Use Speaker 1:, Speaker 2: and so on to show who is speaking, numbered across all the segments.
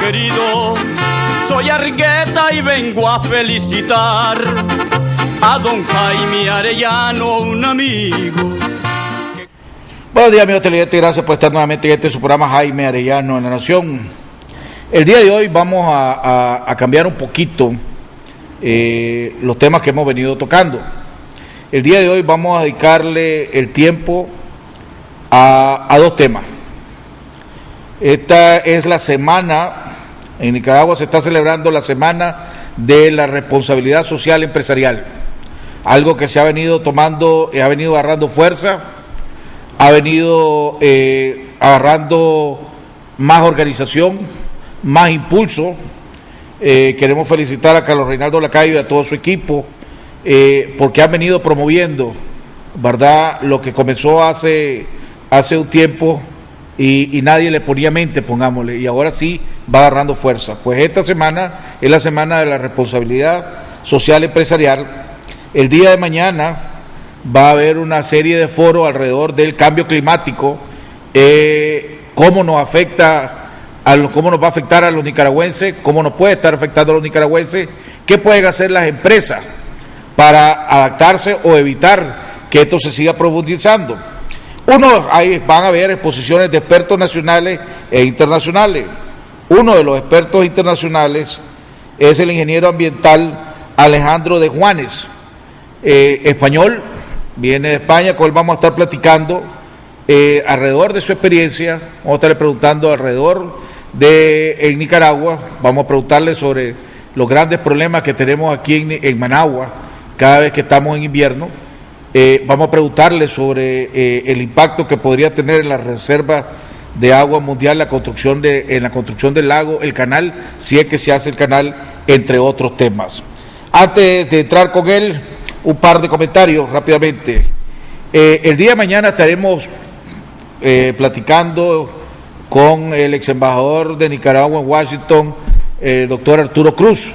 Speaker 1: querido, soy Arrigueta y vengo a felicitar a don Jaime Arellano, un amigo.
Speaker 2: Buenos días, amigos televidentes, gracias por estar nuevamente en este su programa Jaime Arellano en la Nación. El día de hoy vamos a cambiar un poquito los temas que hemos venido tocando. El día de hoy vamos a dedicarle el tiempo a dos temas. Esta es la semana, en Nicaragua se está celebrando la semana de la responsabilidad social empresarial, algo que se ha venido tomando, ha venido agarrando fuerza, ha venido agarrando más organización, más impulso. Queremos felicitar a Carlos Reinaldo Lacayo y a todo su equipo, porque han venido promoviendo, ¿verdad?, lo que comenzó hace un tiempo y nadie le ponía mente, pongámosle, y ahora sí va agarrando fuerza. Pues esta semana es la semana de la responsabilidad social empresarial. El día de mañana va a haber una serie de foros alrededor del cambio climático, cómo nos va a afectar a los nicaragüenses, cómo nos puede estar afectando a los nicaragüenses, qué pueden hacer las empresas para adaptarse o evitar que esto se siga profundizando. Ahí van a haber exposiciones de expertos nacionales e internacionales. Uno de los expertos internacionales es el ingeniero ambiental Alejandro de Juanes, español, viene de España, con él vamos a estar platicando alrededor de su experiencia. Vamos a estarle preguntando alrededor en Nicaragua, vamos a preguntarle sobre los grandes problemas que tenemos aquí en Managua cada vez que estamos en invierno. Vamos a preguntarle sobre el impacto que podría tener en la reserva de agua mundial en la construcción del lago, el canal, si es que se hace el canal, entre otros temas. Antes de entrar con él, un par de comentarios rápidamente. El día de mañana estaremos platicando con el ex embajador de Nicaragua en Washington, el doctor Arturo Cruz.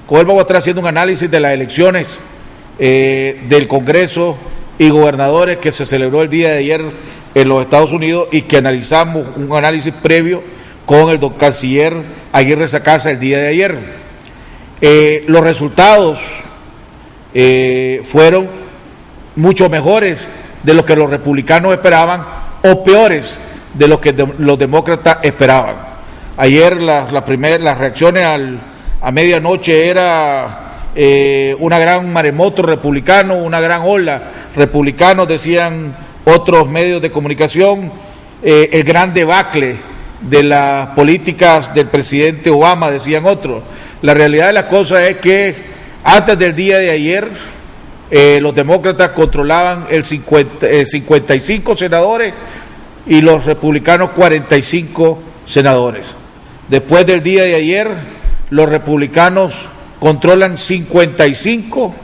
Speaker 2: Con él vamos a estar haciendo un análisis de las elecciones del Congreso y gobernadores que se celebró el día de ayer en los Estados Unidos, y que analizamos un análisis previo con el canciller Aguirre Sacasa el día de ayer. Los resultados fueron mucho mejores de lo que los republicanos esperaban, o peores de lo que los demócratas esperaban. Ayer las reacciones a medianoche era una gran maremoto republicano, una gran ola republicano, decían otros medios de comunicación, el gran debacle de las políticas del presidente Obama, decían otros. La realidad de la cosa es que antes del día de ayer los demócratas controlaban 55 senadores y los republicanos 45 senadores. Después del día de ayer, los republicanos controlan 55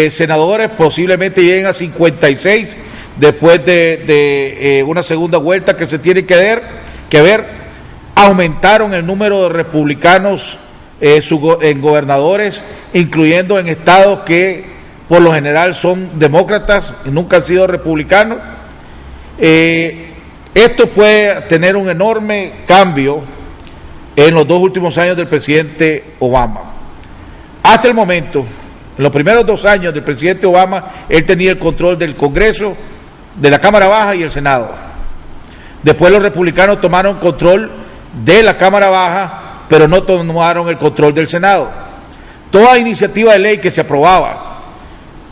Speaker 2: senadores, posiblemente lleguen a 56 después de una segunda vuelta que se tiene que ver. Aumentaron el número de republicanos en gobernadores, incluyendo en estados que por lo general son demócratas y nunca han sido republicanos. Esto puede tener un enorme cambio en los 2 últimos años del presidente Obama. Hasta el momento, en los primeros 2 años del presidente Obama, él tenía el control del Congreso, de la Cámara Baja y el Senado. Después los republicanos tomaron control de la Cámara Baja, pero no tomaron el control del Senado. Toda iniciativa de ley que se aprobaba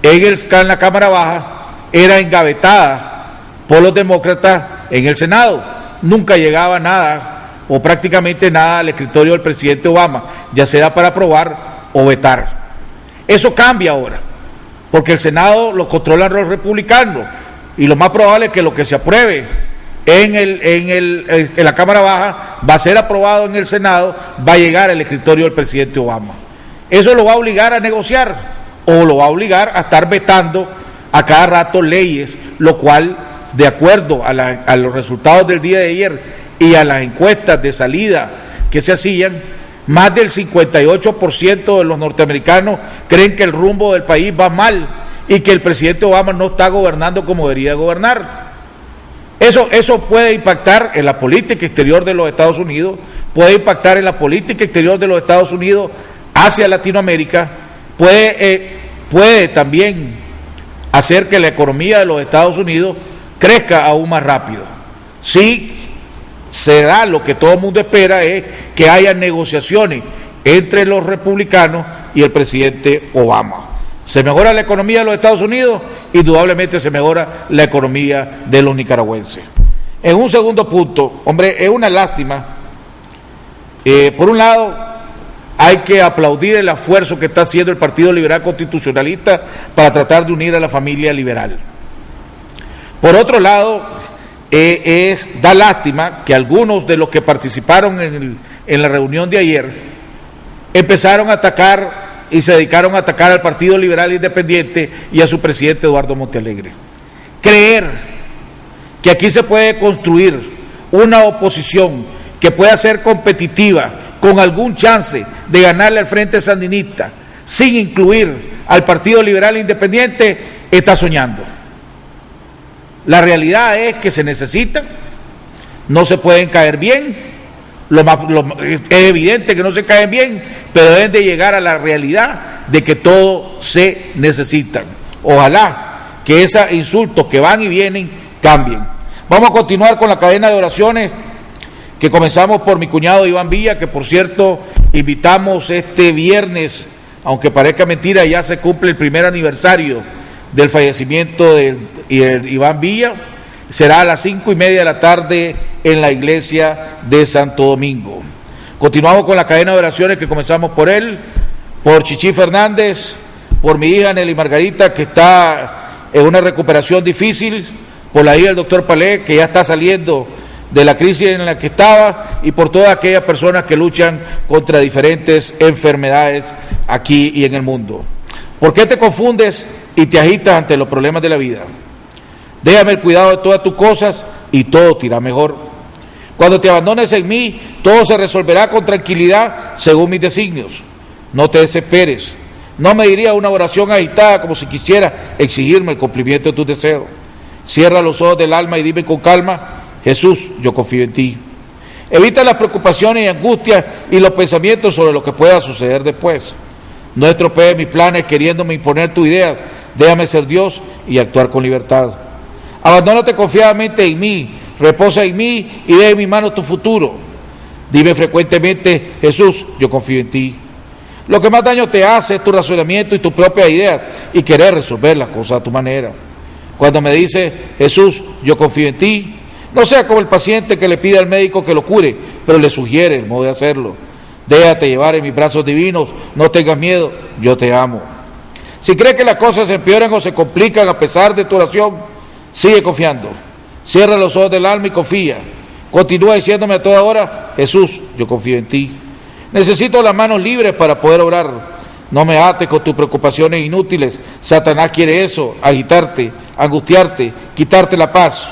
Speaker 2: en la Cámara Baja era engavetada por los demócratas en el Senado. Nunca llegaba nada o prácticamente nada al escritorio del presidente Obama, ya sea para aprobar o vetar. Eso cambia ahora, porque el Senado lo controlan los republicanos, y lo más probable es que lo que se apruebe en la Cámara Baja va a ser aprobado en el Senado, va a llegar al escritorio del presidente Obama. Eso lo va a obligar a negociar, o lo va a obligar a estar vetando a cada rato leyes, lo cual, de acuerdo a los resultados del día de ayer y a las encuestas de salida que se hacían, más del 58% de los norteamericanos creen que el rumbo del país va mal y que el presidente Obama no está gobernando como debería gobernar. Eso puede impactar en la política exterior de los Estados Unidos, puede impactar en la política exterior de los Estados Unidos hacia Latinoamérica, puede también hacer que la economía de los Estados Unidos crezca aún más rápido. Si se da lo que todo el mundo espera, es que haya negociaciones entre los republicanos y el presidente Obama. Se mejora la economía de los Estados Unidos, indudablemente se mejora la economía de los nicaragüenses. En un segundo punto, hombre, es una lástima. Por un lado, hay que aplaudir el esfuerzo que está haciendo el Partido Liberal Constitucionalista para tratar de unir a la familia liberal. Por otro lado, da lástima que algunos de los que participaron en la reunión de ayer empezaron a atacar y se dedicaron a atacar al Partido Liberal Independiente y a su presidente Eduardo Montealegre. Creer que aquí se puede construir una oposición que pueda ser competitiva con algún chance de ganarle al Frente Sandinista sin incluir al Partido Liberal Independiente, está soñando. La realidad es que se necesitan, no se pueden caer bien, es evidente que no se caen bien, pero deben de llegar a la realidad de que todos se necesitan. Ojalá que esos insultos que van y vienen cambien. Vamos a continuar con la cadena de oraciones que comenzamos por mi cuñado Iván Villa, que por cierto invitamos este viernes, aunque parezca mentira, ya se cumple el primer aniversario del fallecimiento de Iván Villa. Será a las 5:30 de la tarde en la iglesia de Santo Domingo. Continuamos con la cadena de oraciones que comenzamos por él, por Chichi Fernández, por mi hija Nelly Margarita, que está en una recuperación difícil, por la hija del doctor Palé, que ya está saliendo de la crisis en la que estaba, y por todas aquellas personas que luchan contra diferentes enfermedades aquí y en el mundo. ¿Por qué te confundes y te agitas ante los problemas de la vida? Déjame el cuidado de todas tus cosas y todo te irá mejor. Cuando te abandones en mí, todo se resolverá con tranquilidad según mis designios. No te desesperes. No me diría una oración agitada como si quisiera exigirme el cumplimiento de tus deseos. Cierra los ojos del alma y dime con calma: Jesús, yo confío en ti. Evita las preocupaciones y angustias y los pensamientos sobre lo que pueda suceder después. No estropees mis planes queriéndome imponer tus ideas. Déjame ser Dios y actuar con libertad. Abandónate confiadamente en mí, reposa en mí y deja en mis manos tu futuro. Dime frecuentemente: Jesús, yo confío en ti. Lo que más daño te hace es tu razonamiento y tus propias ideas y querer resolver las cosas a tu manera. Cuando me dices: Jesús, yo confío en ti, no sea como el paciente que le pide al médico que lo cure, pero le sugiere el modo de hacerlo. Déjate llevar en mis brazos divinos, no tengas miedo, yo te amo. Si crees que las cosas se empeoran o se complican a pesar de tu oración, sigue confiando. Cierra los ojos del alma y confía. Continúa diciéndome a toda hora: Jesús, yo confío en ti. Necesito las manos libres para poder orar. No me ates con tus preocupaciones inútiles. Satanás quiere eso: agitarte, angustiarte, quitarte la paz.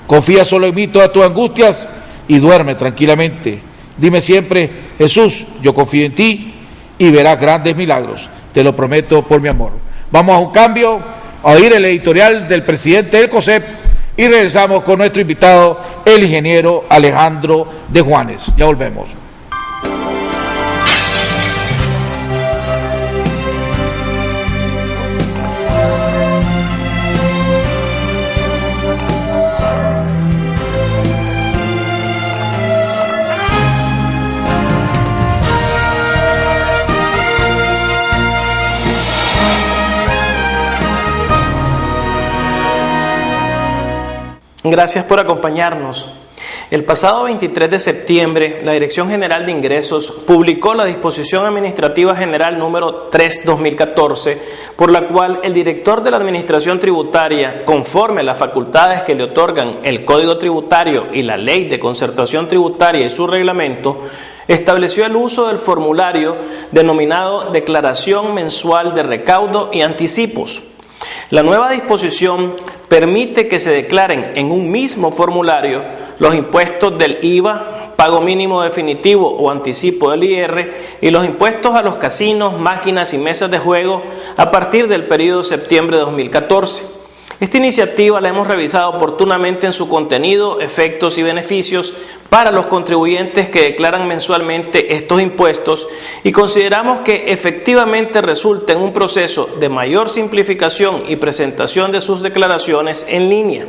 Speaker 2: Confía solo en mí todas tus angustias y duerme tranquilamente. Dime siempre: Jesús, yo confío en ti, y verás grandes milagros. Te lo prometo por mi amor. Vamos a un cambio, a oír el editorial del presidente del COSEP y regresamos con nuestro invitado, el ingeniero Alejandro de Juanes. Ya volvemos.
Speaker 3: Gracias por acompañarnos. El pasado 23 de septiembre, la Dirección General de Ingresos publicó la Disposición Administrativa General número 3/2014, por la cual el director de la Administración Tributaria, conforme a las facultades que le otorgan el Código Tributario y la Ley de Concertación Tributaria y su reglamento, estableció el uso del formulario denominado Declaración Mensual de Recaudo y Anticipos. La nueva disposición permite que se declaren en un mismo formulario los impuestos del IVA, pago mínimo definitivo o anticipo del IR y los impuestos a los casinos, máquinas y mesas de juego a partir del periodo de septiembre de 2014. Esta iniciativa la hemos revisado oportunamente en su contenido, efectos y beneficios para los contribuyentes que declaran mensualmente estos impuestos y consideramos que efectivamente resulta en un proceso de mayor simplificación y presentación de sus declaraciones en línea.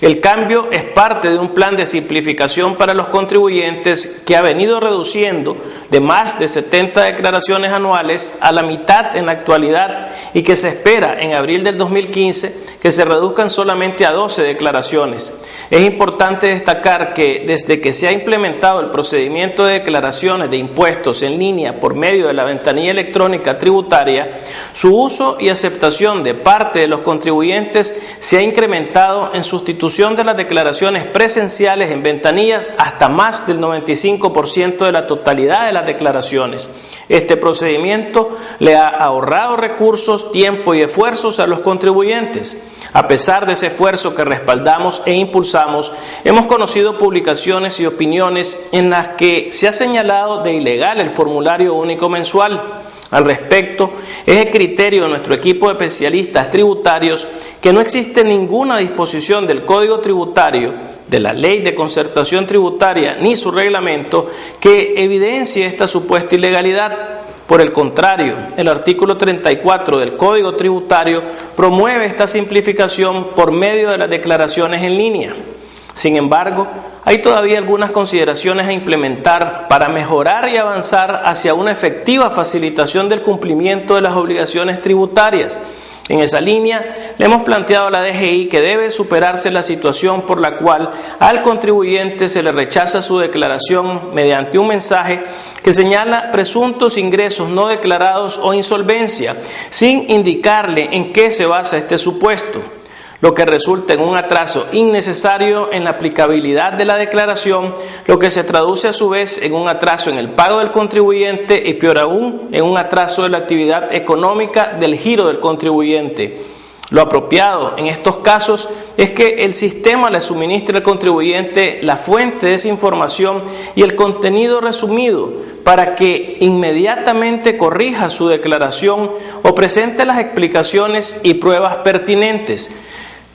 Speaker 3: El cambio es parte de un plan de simplificación para los contribuyentes que ha venido reduciendo de más de 70 declaraciones anuales a la mitad en la actualidad y que se espera en abril del 2015 que se reduzcan solamente a 12 declaraciones. Es importante destacar que desde que se ha implementado el procedimiento de declaraciones de impuestos en línea por medio de la ventanilla electrónica tributaria, su uso y aceptación de parte de los contribuyentes se ha incrementado en sustitución de las declaraciones presenciales en ventanillas hasta más del 95% de la totalidad de las declaraciones. Este procedimiento le ha ahorrado recursos, tiempo y esfuerzos a los contribuyentes. A pesar de ese esfuerzo que respaldamos e impulsamos, hemos conocido publicaciones y opiniones en las que se ha señalado de ilegal el formulario único mensual. Al respecto, es el criterio de nuestro equipo de especialistas tributarios que no existe ninguna disposición del Código Tributario, de la Ley de Concertación Tributaria ni su reglamento que evidencie esta supuesta ilegalidad. Por el contrario, el artículo 34 del Código Tributario promueve esta simplificación por medio de las declaraciones en línea. Sin embargo, hay todavía algunas consideraciones a implementar para mejorar y avanzar hacia una efectiva facilitación del cumplimiento de las obligaciones tributarias. En esa línea, le hemos planteado a la DGI que debe superarse la situación por la cual al contribuyente se le rechaza su declaración mediante un mensaje que señala presuntos ingresos no declarados o insolvencia, sin indicarle en qué se basa este supuesto, lo que resulta en un atraso innecesario en la aplicabilidad de la declaración, lo que se traduce a su vez en un atraso en el pago del contribuyente y peor aún, en un atraso de la actividad económica del giro del contribuyente. Lo apropiado en estos casos es que el sistema le suministre al contribuyente la fuente de esa información y el contenido resumido para que inmediatamente corrija su declaración o presente las explicaciones y pruebas pertinentes.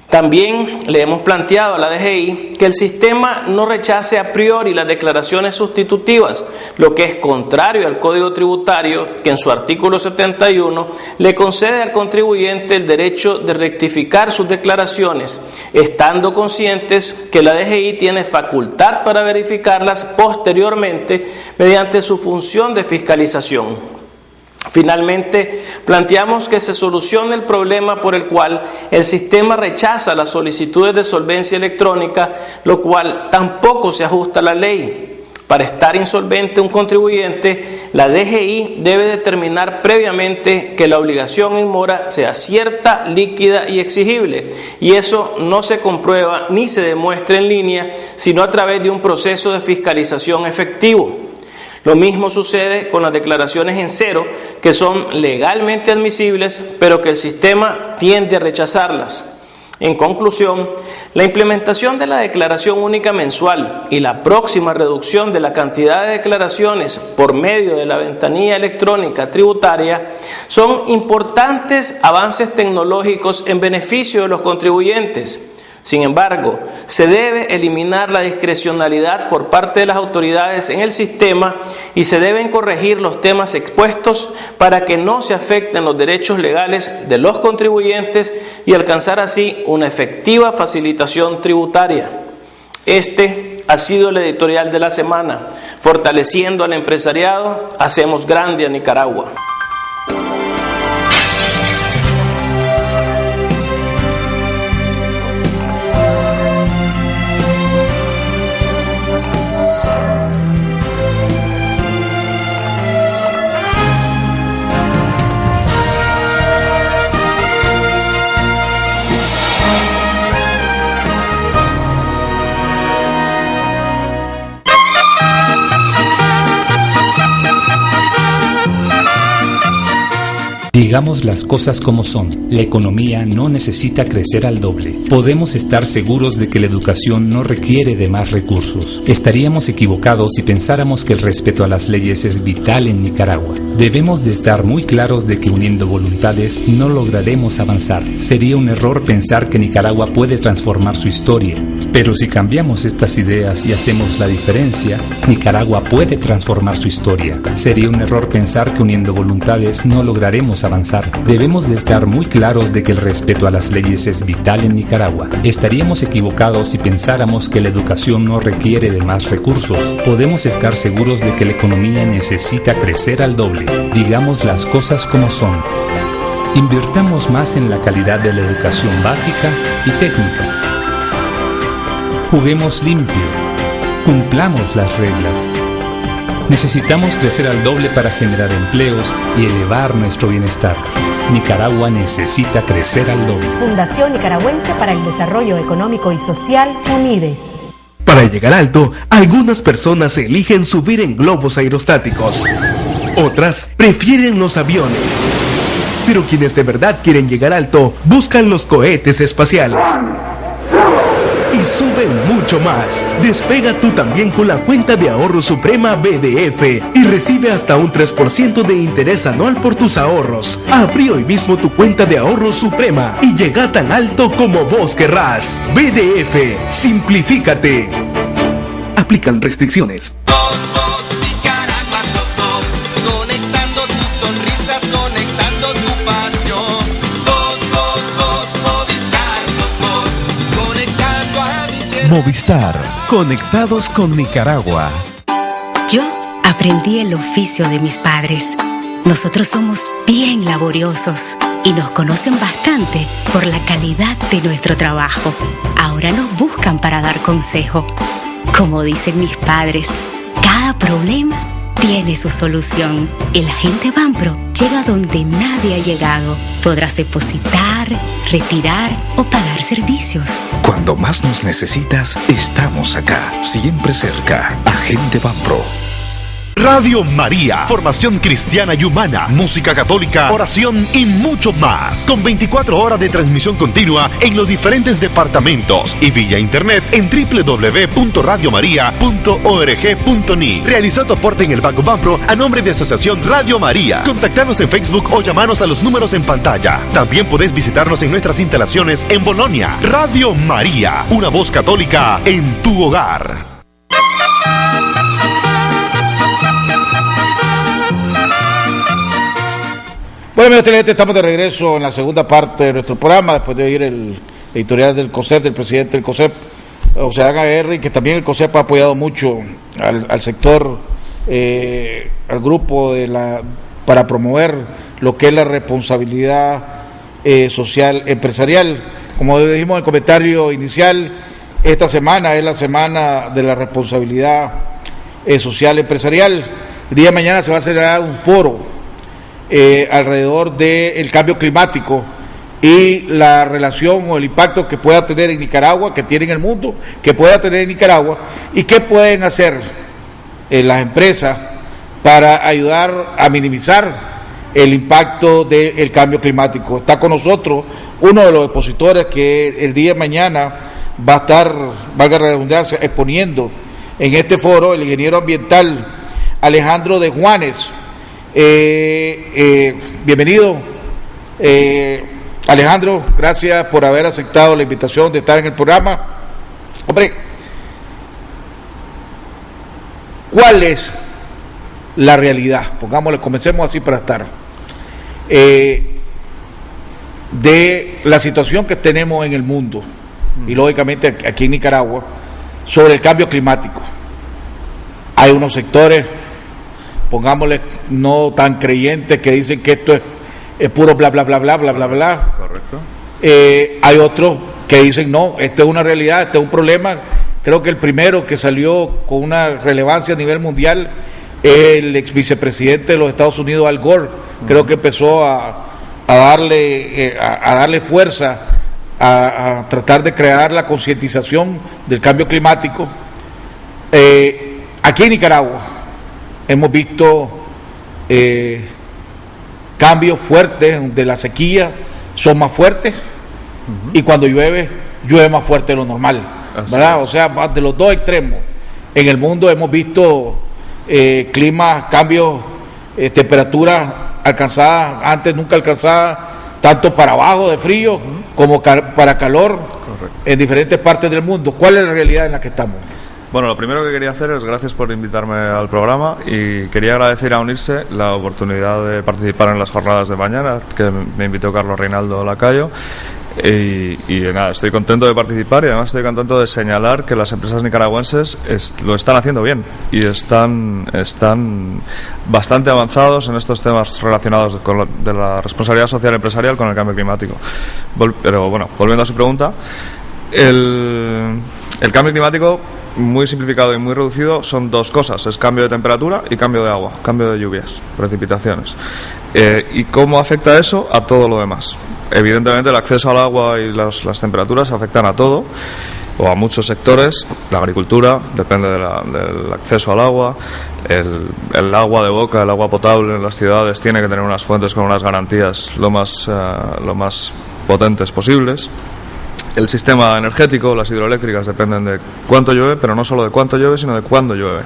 Speaker 3: También le hemos planteado a la DGI que el sistema no rechace a priori las declaraciones sustitutivas, lo que es contrario al Código Tributario, que en su artículo 71 le concede al contribuyente el derecho de rectificar sus declaraciones, estando conscientes que la DGI tiene facultad para verificarlas posteriormente mediante su función de fiscalización. Finalmente, planteamos que se solucione el problema por el cual el sistema rechaza las solicitudes de solvencia electrónica, lo cual tampoco se ajusta a la ley. Para estar insolvente un contribuyente, la DGI debe determinar previamente que la obligación en mora sea cierta, líquida y exigible, y eso no se comprueba ni se demuestra en línea, sino a través de un proceso de fiscalización efectivo. Lo mismo sucede con las declaraciones en cero, que son legalmente admisibles, pero que el sistema tiende a rechazarlas. En conclusión, la implementación de la declaración única mensual y la próxima reducción de la cantidad de declaraciones por medio de la ventanilla electrónica tributaria son importantes avances tecnológicos en beneficio de los contribuyentes. Sin embargo, se debe eliminar la discrecionalidad por parte de las autoridades en el sistema y se deben corregir los temas expuestos para que no se afecten los derechos legales de los contribuyentes y alcanzar así una efectiva facilitación tributaria. Este ha sido el editorial de la semana. Fortaleciendo al empresariado, hacemos grande a Nicaragua.
Speaker 4: Digamos las cosas como son. La economía no necesita crecer al doble. Podemos estar seguros de que la educación no requiere de más recursos. Estaríamos equivocados si pensáramos que el respeto a las leyes es vital en Nicaragua. Debemos de estar muy claros de que uniendo voluntades no lograremos avanzar. Sería un error pensar que Nicaragua puede transformar su historia. Pero si cambiamos estas ideas y hacemos la diferencia, Nicaragua puede transformar su historia. Sería un error pensar que uniendo voluntades no lograremos avanzar. Debemos de estar muy claros de que el respeto a las leyes es vital en Nicaragua. Estaríamos equivocados si pensáramos que la educación no requiere de más recursos. Podemos estar seguros de que la economía necesita crecer al doble. Digamos las cosas como son. Invirtamos más en la calidad de la educación básica y técnica. Juguemos limpio. Cumplamos las reglas. Necesitamos crecer al doble para generar empleos y elevar nuestro bienestar. Nicaragua necesita crecer al doble.
Speaker 5: Fundación Nicaragüense para el Desarrollo Económico y Social, FUNIDES.
Speaker 6: Para llegar alto, algunas personas eligen subir en globos aerostáticos. Otras prefieren los aviones. Pero quienes de verdad quieren llegar alto, buscan los cohetes espaciales. Y suben mucho más. Despega tú también con la cuenta de ahorro Suprema BDF y recibe hasta un 3% de interés anual por tus ahorros. Abrí hoy mismo tu cuenta de ahorro Suprema y llega tan alto como vos querrás. BDF, simplifícate. Aplican restricciones.
Speaker 7: Movistar, conectados con Nicaragua.
Speaker 8: Yo aprendí el oficio de mis padres. Nosotros somos bien laboriosos y nos conocen bastante por la calidad de nuestro trabajo. Ahora nos buscan para dar consejo. Como dicen mis padres, cada problema tiene su solución. El agente Banpro llega donde nadie ha llegado. Podrás depositar, retirar o pagar servicios.
Speaker 7: Cuando más nos necesitas, estamos acá, siempre cerca. Agente Banpro. Radio María, formación cristiana y humana, música católica, oración y mucho más. Con 24 horas de transmisión continua en los diferentes departamentos y vía internet en www.radiomaria.org.ni. Realizó tu aporte en el Banco Banpro a nombre de Asociación Radio María. Contactanos en Facebook o llamanos a los números en pantalla. También podés visitarnos en nuestras instalaciones en Bolonia. Radio María, una voz católica en tu hogar.
Speaker 2: Bueno, amigos televidentes, estamos de regreso en la segunda parte de nuestro programa, después de oír el editorial del COSEP, del presidente del COSEP, José Aguirre, que también el COSEP ha apoyado mucho al sector, al grupo para promover lo que es la responsabilidad social empresarial. Como dijimos en el comentario inicial, esta semana es la semana de la responsabilidad social empresarial. El día de mañana se va a celebrar un foro alrededor del cambio climático y la relación o el impacto que pueda tener en Nicaragua, que tiene en el mundo, que pueda tener en Nicaragua, y qué pueden hacer las empresas para ayudar a minimizar el impacto del cambio climático. Está con nosotros uno de los expositores que el día de mañana va a estar, valga la redundancia, exponiendo en este foro, el ingeniero ambiental Alejandro de Juanes. Bienvenido, Alejandro, gracias por haber aceptado la invitación de estar en el programa. Hombre, ¿cuál es la realidad? Pongámosle, comencemos así para estar, de la situación que tenemos en el mundo y lógicamente aquí en Nicaragua sobre el cambio climático. Hay unos sectores, pongámosle, no tan creyentes, que dicen que esto es puro bla bla bla bla bla bla bla. Correcto. Hay otros que dicen no, esto es una realidad, esto es un problema. Creo que el primero que salió con una relevancia a nivel mundial es el ex vicepresidente de los Estados Unidos, Al Gore. Creo que empezó a darle fuerza a tratar de crear la concientización del cambio climático. Aquí en Nicaragua hemos visto cambios fuertes de la sequía son más fuertes, y cuando llueve más fuerte de lo normal, ¿verdad? O sea, de los dos extremos. En el mundo hemos visto climas, cambios, temperaturas alcanzadas, antes nunca alcanzadas, tanto para abajo de frío como para calor.
Speaker 9: Correcto.
Speaker 2: En diferentes partes del mundo. ¿Cuál es la realidad en la que estamos?
Speaker 9: Bueno, lo primero que quería hacer es gracias por invitarme al programa, y quería agradecer a UNIRSE la oportunidad de participar en las jornadas de mañana que me invitó Carlos Reinaldo Lacayo. Y nada, estoy contento de participar, y además estoy contento de señalar que las empresas nicaragüenses lo están haciendo bien y están bastante avanzados en estos temas relacionados con de la responsabilidad social empresarial con el cambio climático. Pero bueno, volviendo a su pregunta, el cambio climático, muy simplificado y muy reducido, son dos cosas: es cambio de temperatura y cambio de agua, cambio de lluvias, precipitaciones. ¿Y cómo afecta eso a todo lo demás? Evidentemente el acceso al agua y las temperaturas afectan a todo, o a muchos sectores. La agricultura depende del acceso al agua, el agua de boca, el agua potable en las ciudades tiene que tener unas fuentes con unas garantías lo más potentes posibles. El sistema energético, las hidroeléctricas, dependen de cuánto llueve, pero no solo de cuánto llueve, sino de cuándo llueve,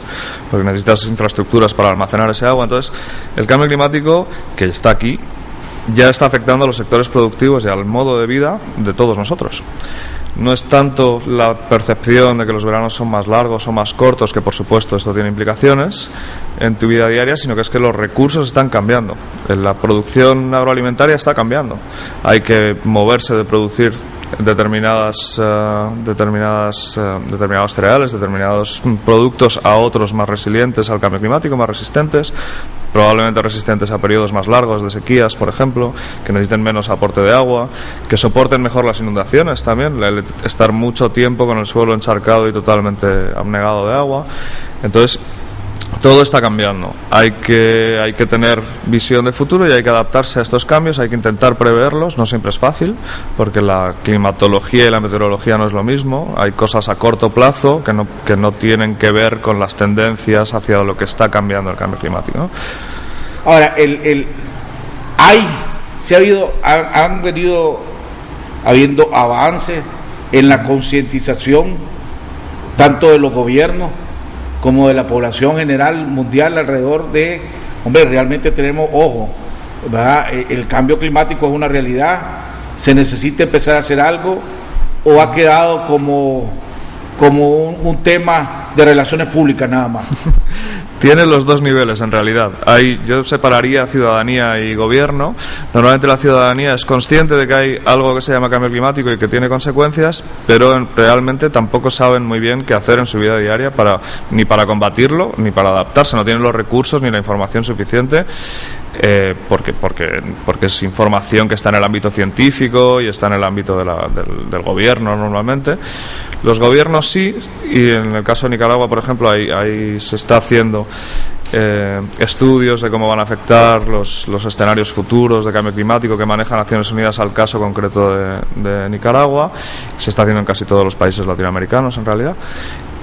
Speaker 9: porque necesitas infraestructuras para almacenar ese agua. Entonces, el cambio climático, que está aquí, ya está afectando a los sectores productivos y al modo de vida de todos nosotros. No es tanto la percepción de que los veranos son más largos o más cortos, que por supuesto esto tiene implicaciones en tu vida diaria, sino que es que los recursos están cambiando. La producción agroalimentaria está cambiando. Hay que moverse de producir determinados cereales, determinados productos a otros más resilientes al cambio climático, más resistentes, probablemente resistentes a periodos más largos de sequías, por ejemplo, que necesiten menos aporte de agua, que soporten mejor las inundaciones también, estar mucho tiempo con el suelo encharcado y totalmente abnegado de agua. Entonces, todo está cambiando. Hay que tener visión de futuro y hay que adaptarse a estos cambios, hay que intentar preverlos. No siempre es fácil, porque la climatología y la meteorología no es lo mismo. Hay cosas a corto plazo que no tienen que ver con las tendencias hacia lo que está cambiando el cambio climático, ¿no?
Speaker 2: Ahora, han venido habiendo avances en la concientización tanto de los gobiernos como de la población general mundial alrededor de, realmente tenemos ojo, ¿verdad? El cambio climático es una realidad, se necesita empezar a hacer algo, o ha quedado como un tema de relaciones públicas nada más.
Speaker 9: Tiene los dos niveles en realidad. Yo separaría ciudadanía y gobierno. Normalmente la ciudadanía es consciente de que hay algo que se llama cambio climático y que tiene consecuencias, pero realmente tampoco saben muy bien qué hacer en su vida diaria ni para combatirlo ni para adaptarse. No tienen los recursos ni la información suficiente, porque es información que está en el ámbito científico y está en el ámbito del gobierno normalmente. Los gobiernos sí, y en el caso de Nicaragua, por ejemplo, ahí se está haciendo estudios de cómo van a afectar los escenarios futuros de cambio climático que maneja Naciones Unidas al caso concreto de Nicaragua. Se está haciendo en casi todos los países latinoamericanos en realidad.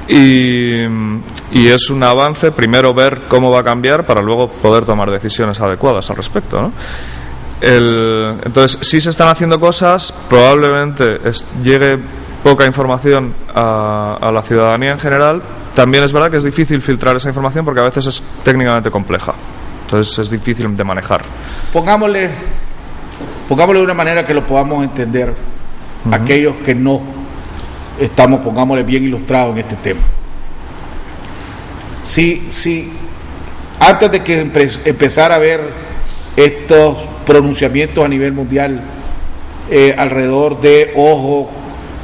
Speaker 9: Y es un avance, primero ver cómo va a cambiar para luego poder tomar decisiones adecuadas al respecto, ¿no? Entonces, si se están haciendo cosas, probablemente llegue poca información a la ciudadanía en general. También es verdad que es difícil filtrar esa información porque a veces es técnicamente compleja, entonces es difícil de manejar.
Speaker 2: Pongámosle de una manera que lo podamos entender, aquellos que no estamos, pongámosle, bien ilustrados en este tema. Si antes de que empezara a ver estos pronunciamientos a nivel mundial alrededor de ojo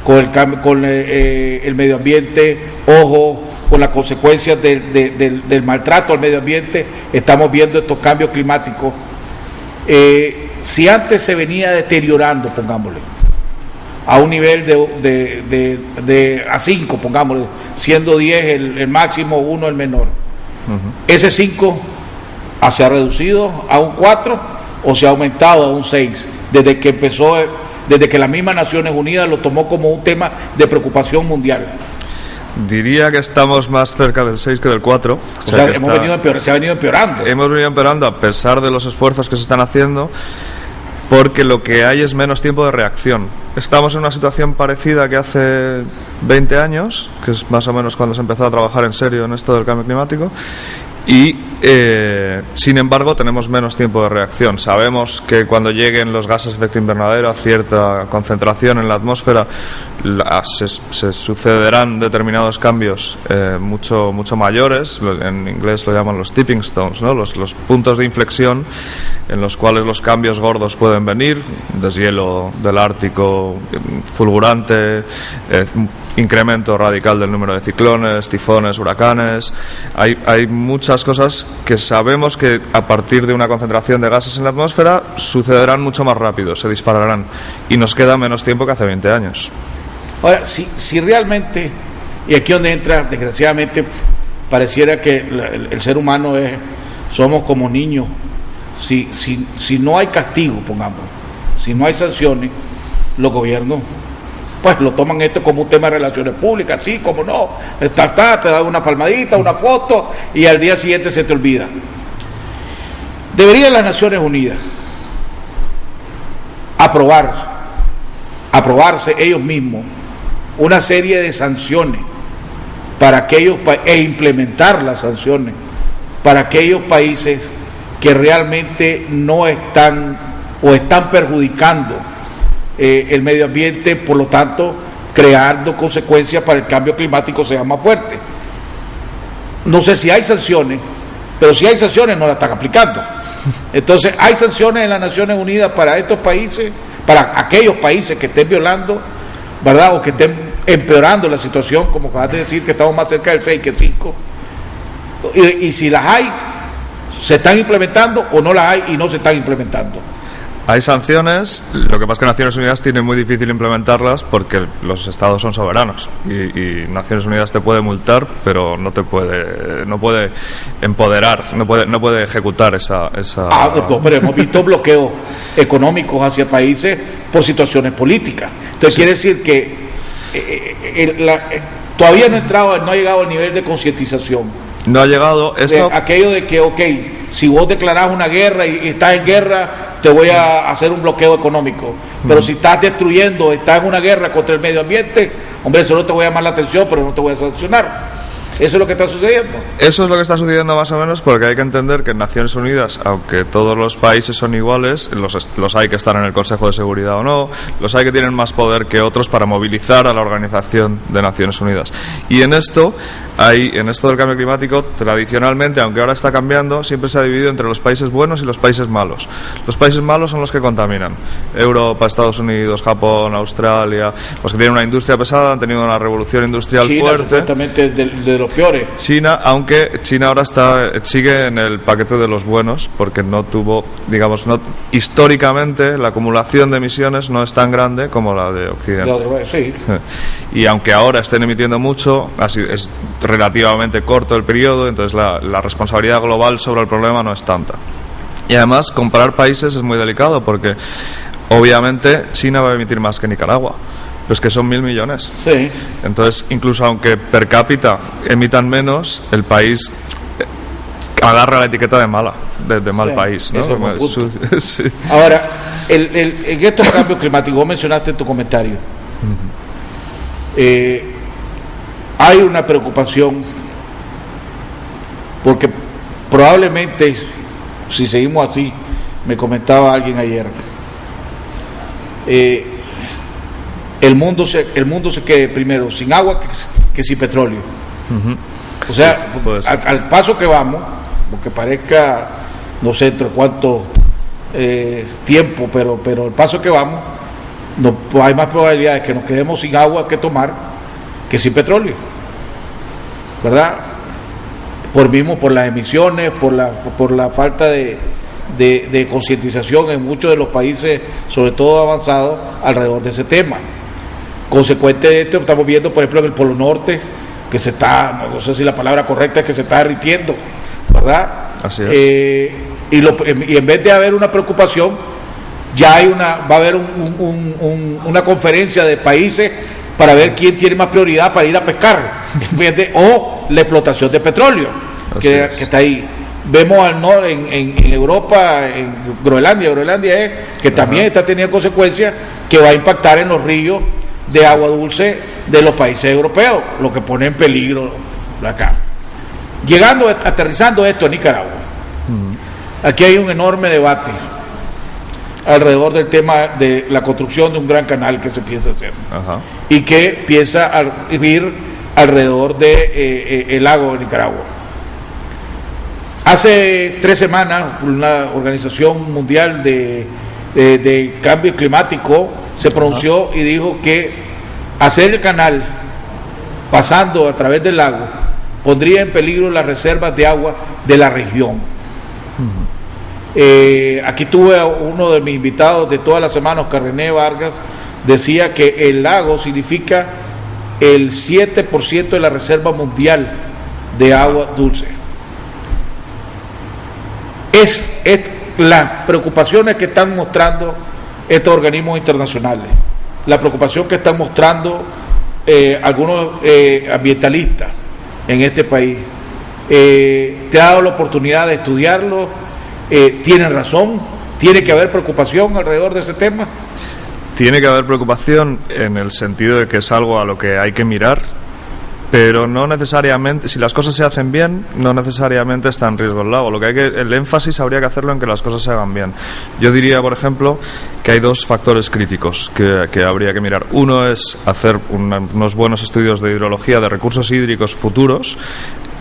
Speaker 2: con el medio ambiente, ojo con las consecuencias del maltrato al medio ambiente, estamos viendo estos cambios climáticos. Si antes se venía deteriorando, pongámosle, a un nivel de a 5, pongámosle, siendo 10 el máximo, 1 el menor. Ese 5 se ha reducido a un 4 o se ha aumentado a un 6 desde que las mismas Naciones Unidas lo tomó como un tema de preocupación mundial.
Speaker 9: Diría que estamos más cerca del 6 que del 4.
Speaker 2: O sea, se ha venido empeorando.
Speaker 9: Hemos venido empeorando a pesar de los esfuerzos que se están haciendo, porque lo que hay es menos tiempo de reacción. Estamos en una situación parecida que hace 20 años, que es más o menos cuando se empezó a trabajar en serio en esto del cambio climático, y sin embargo tenemos menos tiempo de reacción. Sabemos que cuando lleguen los gases de efecto invernadero a cierta concentración en la atmósfera se sucederán determinados cambios mucho mayores. En inglés lo llaman los tipping stones, ¿no? Los puntos de inflexión en los cuales los cambios gordos pueden venir: deshielo del Ártico fulgurante, incremento radical del número de ciclones, tifones, huracanes. Hay muchas cosas que sabemos que a partir de una concentración de gases en la atmósfera sucederán mucho más rápido, se dispararán, y nos queda menos tiempo que hace 20 años.
Speaker 2: Ahora, si realmente, y aquí donde entra, desgraciadamente, pareciera que el ser humano somos como niños, si no hay castigo, pongamos, si no hay sanciones, los gobiernos pues lo toman esto como un tema de relaciones públicas, sí, como no, te da una palmadita, una foto, y al día siguiente se te olvida. Deberían las Naciones Unidas aprobarse ellos mismos una serie de sanciones para aquellos e implementar las sanciones para aquellos países que realmente no están o están perjudicando el medio ambiente, por lo tanto creando consecuencias para el cambio climático sea más fuerte. No sé si hay sanciones, pero si hay sanciones no las están aplicando. Entonces hay sanciones en las Naciones Unidas para estos países, para aquellos países que estén violando, ¿verdad? O que estén empeorando la situación, como acabas de decir, que estamos más cerca del 6 que el 5. Y si las hay, ¿se están implementando o no las hay y no se están implementando?
Speaker 9: Hay sanciones, lo que pasa es que Naciones Unidas tiene muy difícil implementarlas porque los estados son soberanos y Naciones Unidas te puede multar, pero no puede empoderar, no puede ejecutar esa...
Speaker 2: No, pero hemos visto bloqueos económicos hacia países por situaciones políticas. Entonces sí. Quiere decir que todavía no ha llegado al nivel de concientización.
Speaker 9: No ha llegado esto.
Speaker 2: Aquello de que, si vos declarás una guerra y estás en guerra, te voy a hacer un bloqueo económico. Pero si estás destruyendo, estás en una guerra contra el medio ambiente, hombre, eso no te voy a llamar la atención, pero no te voy a sancionar. ¿Eso es lo que está sucediendo?
Speaker 9: Eso es lo que está sucediendo más o menos, porque hay que entender que en Naciones Unidas, aunque todos los países son iguales, los hay que están en el Consejo de Seguridad o no, los hay que tienen más poder que otros para movilizar a la Organización de Naciones Unidas. Y en esto del cambio climático, tradicionalmente, aunque ahora está cambiando, siempre se ha dividido entre los países buenos y los países malos. Los países malos son los que contaminan. Europa, Estados Unidos, Japón, Australia, los que tienen una industria pesada, han tenido una revolución industrial
Speaker 2: China,
Speaker 9: fuerte.
Speaker 2: Supuestamente de los peores.
Speaker 9: China, aunque China ahora sigue en el paquete de los buenos, porque no tuvo, históricamente la acumulación de emisiones no es tan grande como la de Occidente.
Speaker 2: Sí.
Speaker 9: Y aunque ahora estén emitiendo mucho, es relativamente corto el periodo, entonces la responsabilidad global sobre el problema no es tanta. Y además comparar países es muy delicado, porque obviamente China va a emitir más que Nicaragua. Pero es que son 1.000 millones.
Speaker 2: Sí.
Speaker 9: Entonces, incluso aunque per cápita emitan menos, el país agarra la etiqueta de mal país, ¿no?
Speaker 2: Sí. Ahora, en estos cambios climáticos, vos mencionaste en tu comentario, hay una preocupación porque probablemente, si seguimos así, me comentaba alguien ayer, el mundo se quede primero sin agua que sin petróleo. O sea, sí, al paso que vamos, porque parezca, no sé entre cuánto tiempo, pero el paso que vamos, pues hay más probabilidades que nos quedemos sin agua que tomar que sin petróleo, ¿verdad? Por las emisiones, por la falta de concientización en muchos de los países, sobre todo avanzados, alrededor de ese tema. Consecuente de esto, estamos viendo, por ejemplo, en el Polo Norte, que se está, no sé si la palabra correcta es que se está derritiendo, ¿verdad?
Speaker 9: Así es.
Speaker 2: Y en vez de haber una preocupación, va a haber una conferencia de países para ver quién tiene más prioridad para ir a pescar. ¿entiendes? O la explotación de petróleo que está ahí. Vemos al norte en Europa, en Groenlandia es que también está teniendo consecuencias que va a impactar en los ríos de agua dulce de los países europeos, lo que pone en peligro acá. Aterrizando esto en Nicaragua, aquí hay un enorme debate alrededor del tema de la construcción de un gran canal que se piensa hacer y que piensa vivir alrededor de el lago de Nicaragua. Hace 3 semanas una organización mundial de cambio climático se pronunció y dijo que hacer el canal pasando a través del lago pondría en peligro las reservas de agua de la región. Aquí tuve a uno de mis invitados de todas las semanas, Oscar René Vargas, decía que el lago significa el 7% de la reserva mundial de agua dulce. Es las preocupaciones que están mostrando estos organismos internacionales, la preocupación que están mostrando algunos ambientalistas en este país. Te ha dado la oportunidad de estudiarlo, tienen razón, tiene que haber preocupación alrededor de ese tema.
Speaker 9: Tiene que haber preocupación en el sentido de que es algo a lo que hay que mirar, pero no necesariamente, si las cosas se hacen bien, no necesariamente está en riesgo el lago. El énfasis habría que hacerlo en que las cosas se hagan bien. Yo diría, por ejemplo, que hay 2 factores críticos que habría que mirar. Uno es hacer unos buenos estudios de hidrología de recursos hídricos futuros,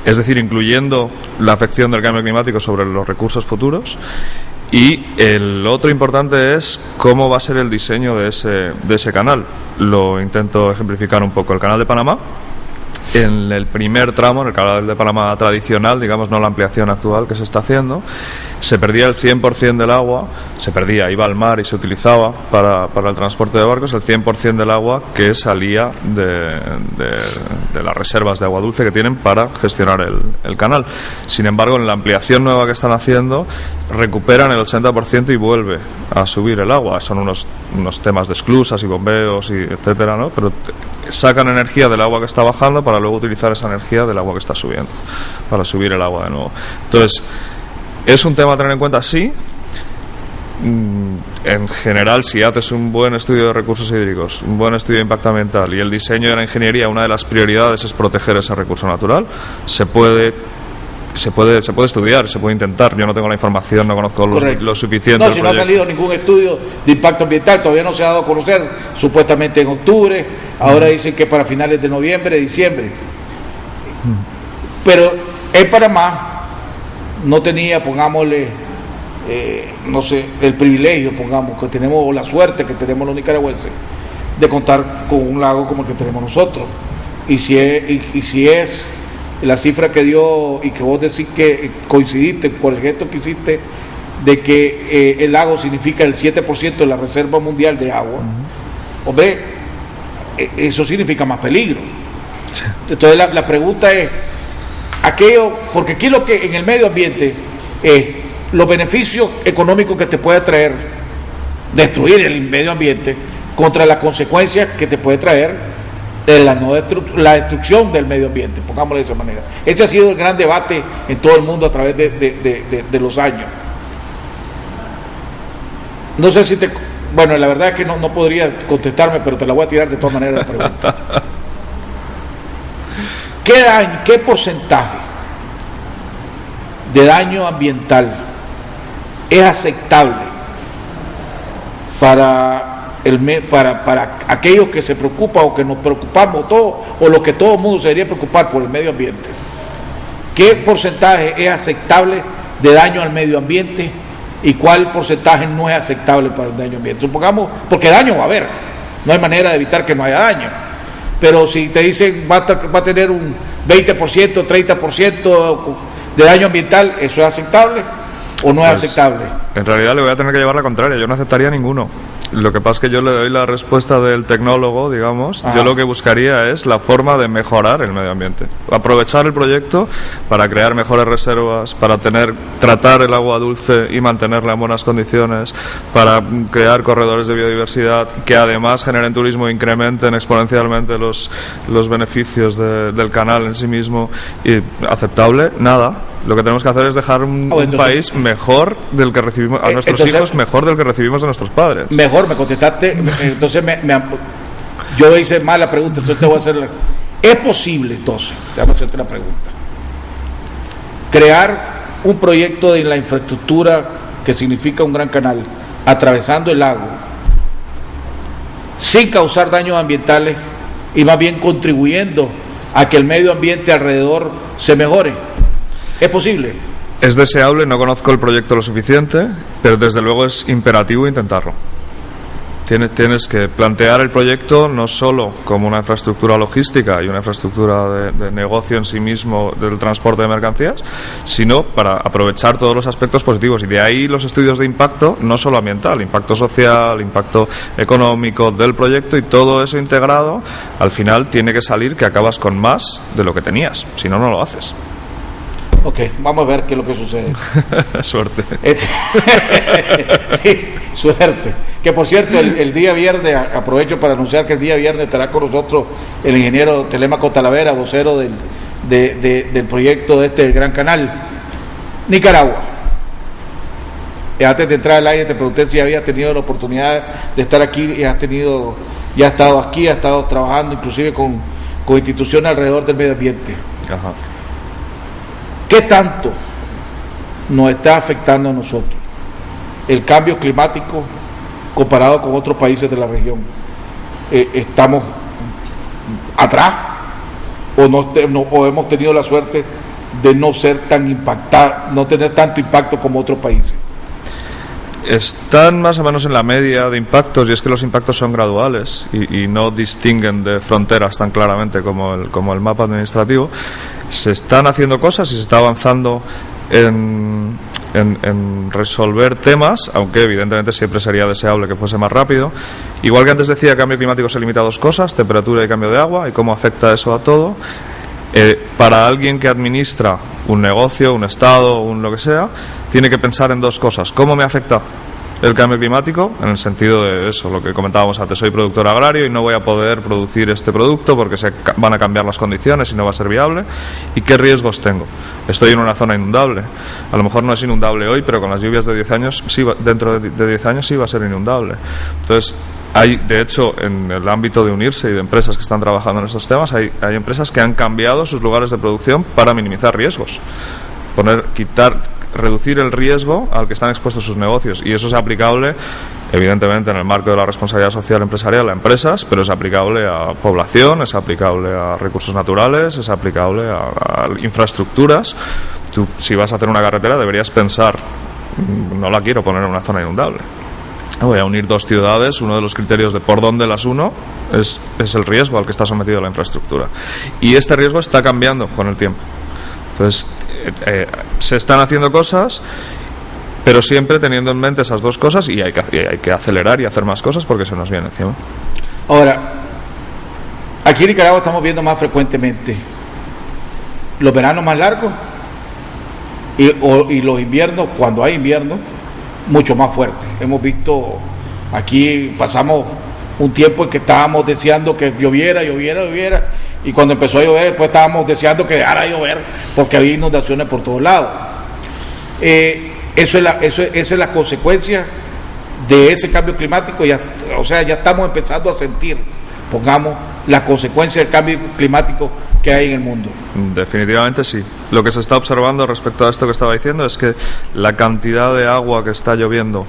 Speaker 9: es decir, incluyendo la afección del cambio climático sobre los recursos futuros. Y el otro importante es cómo va a ser el diseño de ese canal. Lo intento ejemplificar un poco. El canal de Panamá, en el primer tramo, en el canal de Panamá tradicional, digamos, no la ampliación actual que se está haciendo, se perdía el 100% del agua, iba al mar y se utilizaba para el transporte de barcos, el 100% del agua que salía de las reservas de agua dulce que tienen para gestionar el canal. Sin embargo, en la ampliación nueva que están haciendo, recuperan el 80% y vuelve a subir el agua. Son unos temas de esclusas y bombeos, y etcétera, ¿no? Pero sacan energía del agua que está bajando para luego utilizar esa energía del agua que está subiendo, para subir el agua de nuevo. Entonces, ¿es un tema a tener en cuenta? Sí. En general, si haces un buen estudio de recursos hídricos, un buen estudio de impacto ambiental y el diseño de la ingeniería, una de las prioridades es proteger ese recurso natural, se puede estudiar, se puede intentar. Yo no tengo la información, no conozco lo suficiente.
Speaker 2: No, si no ha salido ningún estudio de impacto ambiental, todavía no se ha dado a conocer, supuestamente en octubre, ahora dicen que para finales de noviembre, diciembre. Pero en Panamá no tenía, pongámosle, no sé, el privilegio, pongamos, que tenemos, o la suerte que tenemos los nicaragüenses, de contar con un lago como el que tenemos nosotros. Y si es la cifra que dio, y que vos decís que coincidiste por el gesto que hiciste de que el lago significa el 7% de la reserva mundial de agua, hombre, eso significa más peligro. Entonces la pregunta es aquello, porque aquí lo que en el medio ambiente es los beneficios económicos que te puede traer destruir el medio ambiente contra las consecuencias que te puede traer la destrucción del medio ambiente, pongámoslo de esa manera. Ese ha sido el gran debate en todo el mundo a través de los años. No sé si bueno, la verdad es que no podría contestarme, pero te la voy a tirar de todas maneras la pregunta. ¿Qué porcentaje de daño ambiental es aceptable para aquellos que se preocupan o que nos preocupamos todos, o lo que todo el mundo se debería preocupar por el medio ambiente? ¿Qué porcentaje es aceptable de daño al medio ambiente y cuál porcentaje no es aceptable para el daño ambiente? Supongamos, porque daño va a haber, no hay manera de evitar que no haya daño, pero si te dicen va a tener un 20%, 30% de daño ambiental, ¿eso es aceptable o no es aceptable?
Speaker 9: En realidad le voy a tener que llevar la contraria, yo no aceptaría ninguno. Lo que pasa es que yo le doy la respuesta del tecnólogo, digamos.
Speaker 2: Ajá.
Speaker 9: Yo lo que buscaría es la forma de mejorar el medio ambiente. Aprovechar el proyecto para crear mejores reservas, para tratar el agua dulce y mantenerla en buenas condiciones, para crear corredores de biodiversidad que además generen turismo e incrementen exponencialmente los beneficios del canal en sí mismo. Y aceptable, nada. Lo que tenemos que hacer es dejar un país mejor del que recibimos a nuestros hijos, mejor del que recibimos de nuestros padres.
Speaker 2: Mejor, me contestaste, entonces yo hice mal la pregunta, entonces te voy a hacer ¿es posible entonces, déjame hacerte la pregunta, crear un proyecto de la infraestructura que significa un gran canal atravesando el lago sin causar daños ambientales y más bien contribuyendo a que el medio ambiente alrededor se mejore? ¿Es posible?
Speaker 9: Es deseable, no conozco el proyecto lo suficiente, pero desde luego es imperativo intentarlo. Tienes que plantear el proyecto no solo como una infraestructura logística y una infraestructura de negocio en sí mismo del transporte de mercancías, sino para aprovechar todos los aspectos positivos. Y de ahí los estudios de impacto, no solo ambiental, impacto social, impacto económico del proyecto, y todo eso integrado, al final tiene que salir que acabas con más de lo que tenías, si no, no lo haces.
Speaker 2: Ok, vamos a ver qué es lo que sucede.
Speaker 9: Suerte.
Speaker 2: Sí, suerte. Que por cierto, el día viernes, aprovecho para anunciar que el día viernes estará con nosotros el ingeniero Telémaco Talavera, vocero del proyecto del Gran Canal. Nicaragua. Antes de entrar al aire te pregunté si habías tenido la oportunidad de estar aquí, y ya has estado aquí, has estado trabajando inclusive con instituciones alrededor del medio ambiente.
Speaker 9: Ajá.
Speaker 2: ¿Qué tanto nos está afectando a nosotros el cambio climático comparado con otros países de la región? ¿Estamos atrás o hemos tenido la suerte de no ser tan impactados, no tener tanto impacto como otros países?
Speaker 9: Están más o menos en la media de impactos, y es que los impactos son graduales y no distinguen de fronteras tan claramente como el mapa administrativo. Se están haciendo cosas y se está avanzando en resolver temas, aunque evidentemente siempre sería deseable que fuese más rápido. Igual que antes decía, el cambio climático se limita a dos cosas: temperatura y cambio de agua, y cómo afecta eso a todo. Para alguien que administra un negocio, un estado, lo que sea, tiene que pensar en dos cosas: ¿cómo me afecta el cambio climático? En el sentido de eso, lo que comentábamos antes: soy productor agrario y no voy a poder producir este producto porque se van a cambiar las condiciones y no va a ser viable. ¿Y qué riesgos tengo? Estoy en una zona inundable. A lo mejor no es inundable hoy, pero con las lluvias de 10 años, dentro de 10 años sí va a ser inundable. Entonces, hay, de hecho, en el ámbito de unirse y de empresas que están trabajando en estos temas, hay empresas que han cambiado sus lugares de producción para minimizar riesgos. Reducir el riesgo al que están expuestos sus negocios, y eso es aplicable evidentemente en el marco de la responsabilidad social empresarial a empresas, pero es aplicable a población, es aplicable a recursos naturales, es aplicable a infraestructuras. Tú, si vas a hacer una carretera, deberías pensar: no la quiero poner en una zona inundable, voy a unir dos ciudades. Uno de los criterios de por dónde las uno es el riesgo al que está sometido la infraestructura, y este riesgo está cambiando con el tiempo. Entonces, se están haciendo cosas, pero siempre teniendo en mente esas dos cosas, y hay que acelerar y hacer más cosas porque se nos viene encima.
Speaker 2: Ahora, aquí en Nicaragua estamos viendo más frecuentemente los veranos más largos y los inviernos, cuando hay invierno, mucho más fuertes. Hemos visto, aquí pasamos un tiempo en que estábamos deseando que lloviera, y cuando empezó a llover, pues estábamos deseando que dejara de llover porque había inundaciones por todos lados. Esa es la consecuencia de ese cambio climático. Ya estamos empezando a sentir, pongamos, la consecuencia del cambio climático que hay en el mundo.
Speaker 9: Definitivamente sí. Lo que se está observando respecto a esto que estaba diciendo es que la cantidad de agua que está lloviendo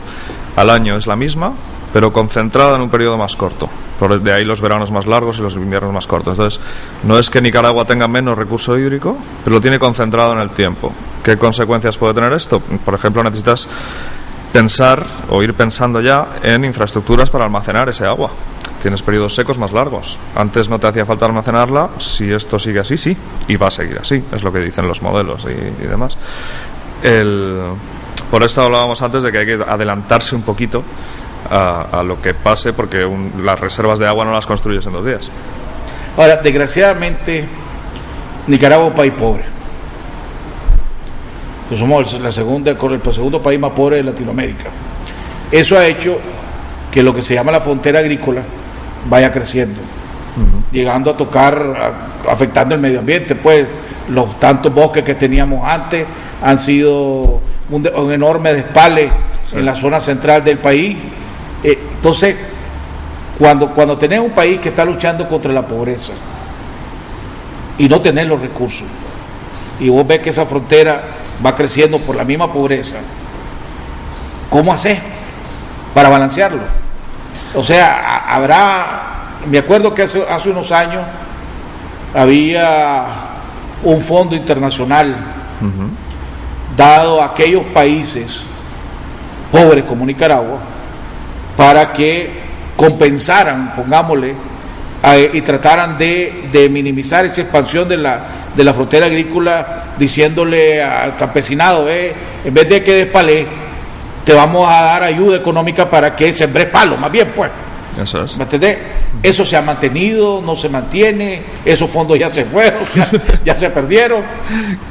Speaker 9: al año es la misma, pero concentrada en un periodo más corto. De ahí los veranos más largos y los inviernos más cortos. Entonces, no es que Nicaragua tenga menos recurso hídrico, pero lo tiene concentrado en el tiempo. ¿Qué consecuencias puede tener esto? Por ejemplo, necesitas pensar o ir pensando ya en infraestructuras para almacenar ese agua. Tienes periodos secos más largos. Antes no te hacía falta almacenarla. Si esto sigue así, sí, y va a seguir así, es lo que dicen los modelos y demás. Por esto hablábamos antes de que hay que adelantarse un poquito a lo que pase, porque las reservas de agua no las construyes en 2 días.
Speaker 2: Ahora, desgraciadamente, Nicaragua es un país pobre. Pues somos el segundo país más pobre de Latinoamérica. Eso ha hecho que lo que se llama la frontera agrícola vaya creciendo, llegando a tocar, afectando el medio ambiente. Pues los tantos bosques que teníamos antes han sido un enorme despale en la zona central del país. Entonces, cuando tenés un país que está luchando contra la pobreza y no tenés los recursos, y vos ves que esa frontera va creciendo por la misma pobreza, ¿cómo haces para balancearlo? O sea, me acuerdo que hace unos años había un fondo internacional dado a aquellos países pobres como Nicaragua para que compensaran, pongámosle, y trataran de minimizar esa expansión de la frontera agrícola, diciéndole al campesinado, en vez de que des palé, te vamos a dar ayuda económica para que sembrés palo, más bien, pues.
Speaker 9: Eso es.
Speaker 2: ¿Me entendés? Eso se ha mantenido, no se mantiene, esos fondos ya se fueron, ya se perdieron.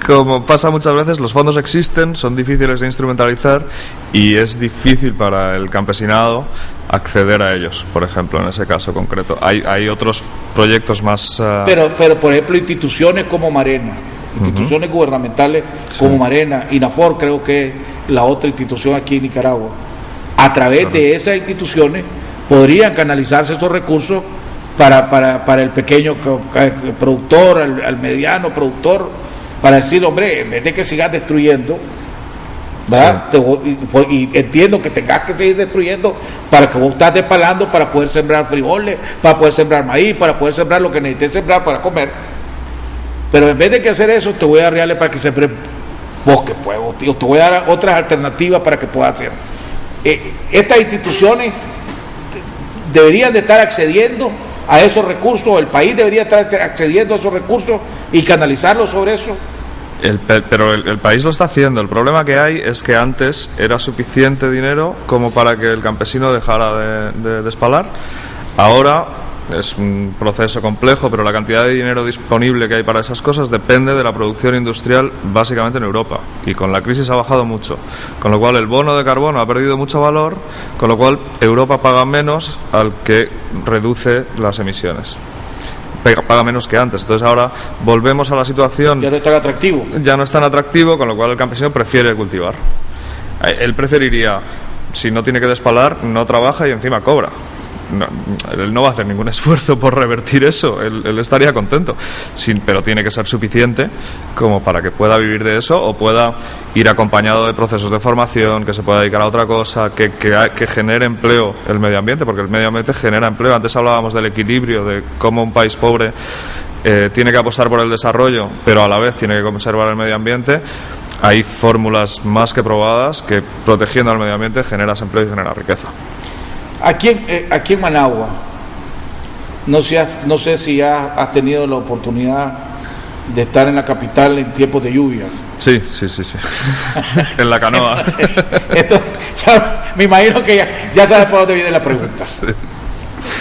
Speaker 9: Como pasa muchas veces, los fondos existen, son difíciles de instrumentalizar y es difícil para el campesinado acceder a ellos, por ejemplo, en ese caso concreto. Hay otros proyectos más...
Speaker 2: Pero, por ejemplo, instituciones como Marena, instituciones gubernamentales como Marena, INAFOR creo que es la otra institución aquí en Nicaragua, a través de esas instituciones podrían canalizarse esos recursos para el pequeño productor, al mediano productor, para decir, hombre, en vez de que sigas destruyendo, ¿verdad? Y entiendo que tengas que seguir destruyendo para que vos estás despalando para poder sembrar frijoles, para poder sembrar maíz, para poder sembrar lo que necesites sembrar para comer. Pero en vez de que hacer eso, te voy a dar reales para que siembres bosques, pues, tío, te voy a dar otras alternativas para que puedas hacer. Estas instituciones deberían de estar accediendo a esos recursos, el país debería estar accediendo a esos recursos y canalizarlos sobre eso.
Speaker 9: Pero el país lo está haciendo. El problema que hay es que antes era suficiente dinero como para que el campesino dejara de despalar. Ahora es un proceso complejo, pero la cantidad de dinero disponible que hay para esas cosas depende de la producción industrial básicamente en Europa, y con la crisis ha bajado mucho, con lo cual el bono de carbono ha perdido mucho valor, con lo cual Europa paga menos al que reduce las emisiones, paga menos que antes. Entonces ahora volvemos a la situación,
Speaker 2: ya no es tan atractivo,
Speaker 9: con lo cual el campesino prefiere cultivar. Él preferiría, si no tiene que despalar, no trabaja y encima cobra. No, él no va a hacer ningún esfuerzo por revertir eso, él estaría contento, pero tiene que ser suficiente como para que pueda vivir de eso, o pueda ir acompañado de procesos de formación, que se pueda dedicar a otra cosa, que genere empleo el medio ambiente, porque el medio ambiente genera empleo. Antes hablábamos del equilibrio, de cómo un país pobre tiene que apostar por el desarrollo, pero a la vez tiene que conservar el medio ambiente. Hay fórmulas más que probadas que, protegiendo al medio ambiente, generas empleo y generas riqueza.
Speaker 2: Aquí en Managua, no sé si has tenido la oportunidad de estar en la capital en tiempos de lluvia.
Speaker 9: Sí. En la canoa.
Speaker 2: Esto, me imagino que ya sabes por dónde viene la pregunta. Sí.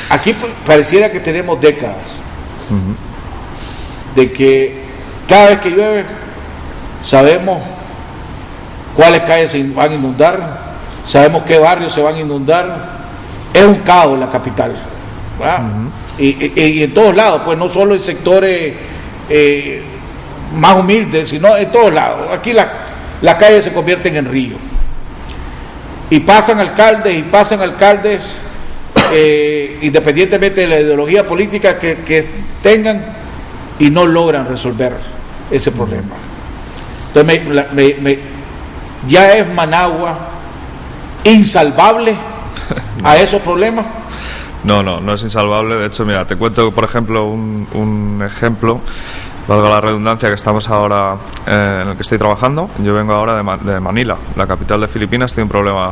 Speaker 2: Aquí pareciera que tenemos décadas de que cada vez que llueve sabemos cuáles calles se van a inundar, sabemos qué barrios se van a inundar. Es un caos la capital, ¿verdad? Y en todos lados, pues no solo en sectores más humildes, sino en todos lados. Aquí las calles se convierten en ríos. Y pasan alcaldes independientemente de la ideología política que tengan, y no logran resolver ese problema. Entonces ya es Managua insalvable a esos problemas.
Speaker 9: No es insalvable. De hecho, mira, te cuento, por ejemplo, un ejemplo, valga la redundancia, que estamos ahora en el que estoy trabajando. Yo vengo ahora de Manila, la capital de Filipinas. Tiene un problema,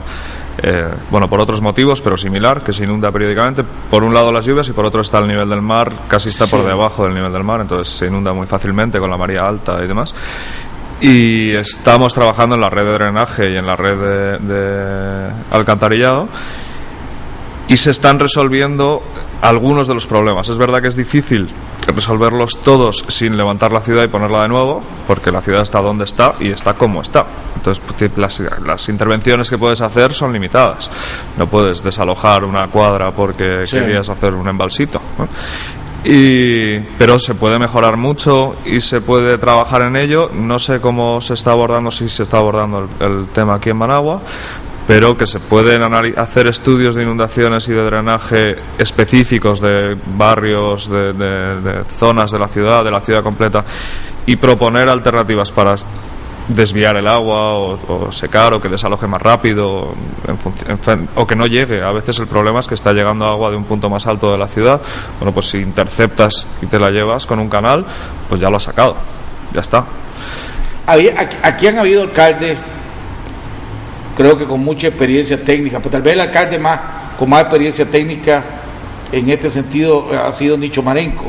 Speaker 9: por otros motivos, pero similar, que se inunda periódicamente. Por un lado las lluvias y por otro está el nivel del mar, casi está por debajo del nivel del mar, entonces se inunda muy fácilmente con la marea alta y demás. Y estamos trabajando en la red de drenaje y en la red de alcantarillado, y se están resolviendo algunos de los problemas. Es verdad que es difícil resolverlos todos sin levantar la ciudad y ponerla de nuevo, porque la ciudad está donde está y está como está. Entonces las intervenciones que puedes hacer son limitadas. No puedes desalojar una cuadra porque querías hacer un embalsito, ¿no? Pero se puede mejorar mucho y se puede trabajar en ello. No sé cómo se está abordando, si se está abordando el tema aquí en Managua, pero que se pueden hacer estudios de inundaciones y de drenaje específicos de barrios, de zonas de la ciudad completa, y proponer alternativas para desviar el agua o secar, o que desaloje más rápido, o que no llegue. A veces el problema es que está llegando agua de un punto más alto de la ciudad. Bueno, pues si interceptas y te la llevas con un canal, pues ya lo has sacado, ya está.
Speaker 2: Aquí han habido alcaldes, creo que con mucha experiencia técnica, pues tal vez el alcalde con más experiencia técnica en este sentido ha sido Nicho Marenco,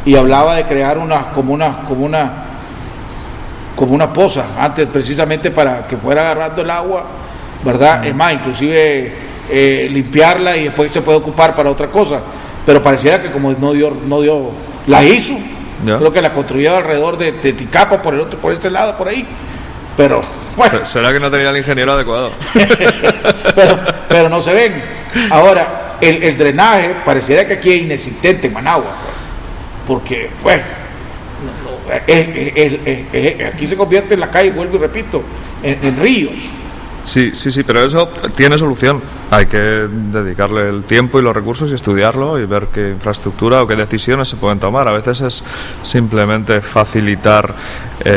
Speaker 2: y hablaba de crear como una poza antes, precisamente para que fuera agarrando el agua, ¿verdad? Es más, inclusive limpiarla y después se puede ocupar para otra cosa, pero pareciera que como no dio, la hizo. ¿Ya? Creo que la construyó alrededor de Ticapa, por este lado, por ahí, pero bueno.
Speaker 9: ¿Será que no tenía el ingeniero adecuado?
Speaker 2: pero no se ven. Ahora, el drenaje pareciera que aquí es inexistente en Managua, porque pues aquí se convierte en la calle, vuelvo y repito, en ríos.
Speaker 9: Sí, pero eso tiene solución. Hay que dedicarle el tiempo y los recursos y estudiarlo y ver qué infraestructura o qué decisiones se pueden tomar. A veces es simplemente facilitar,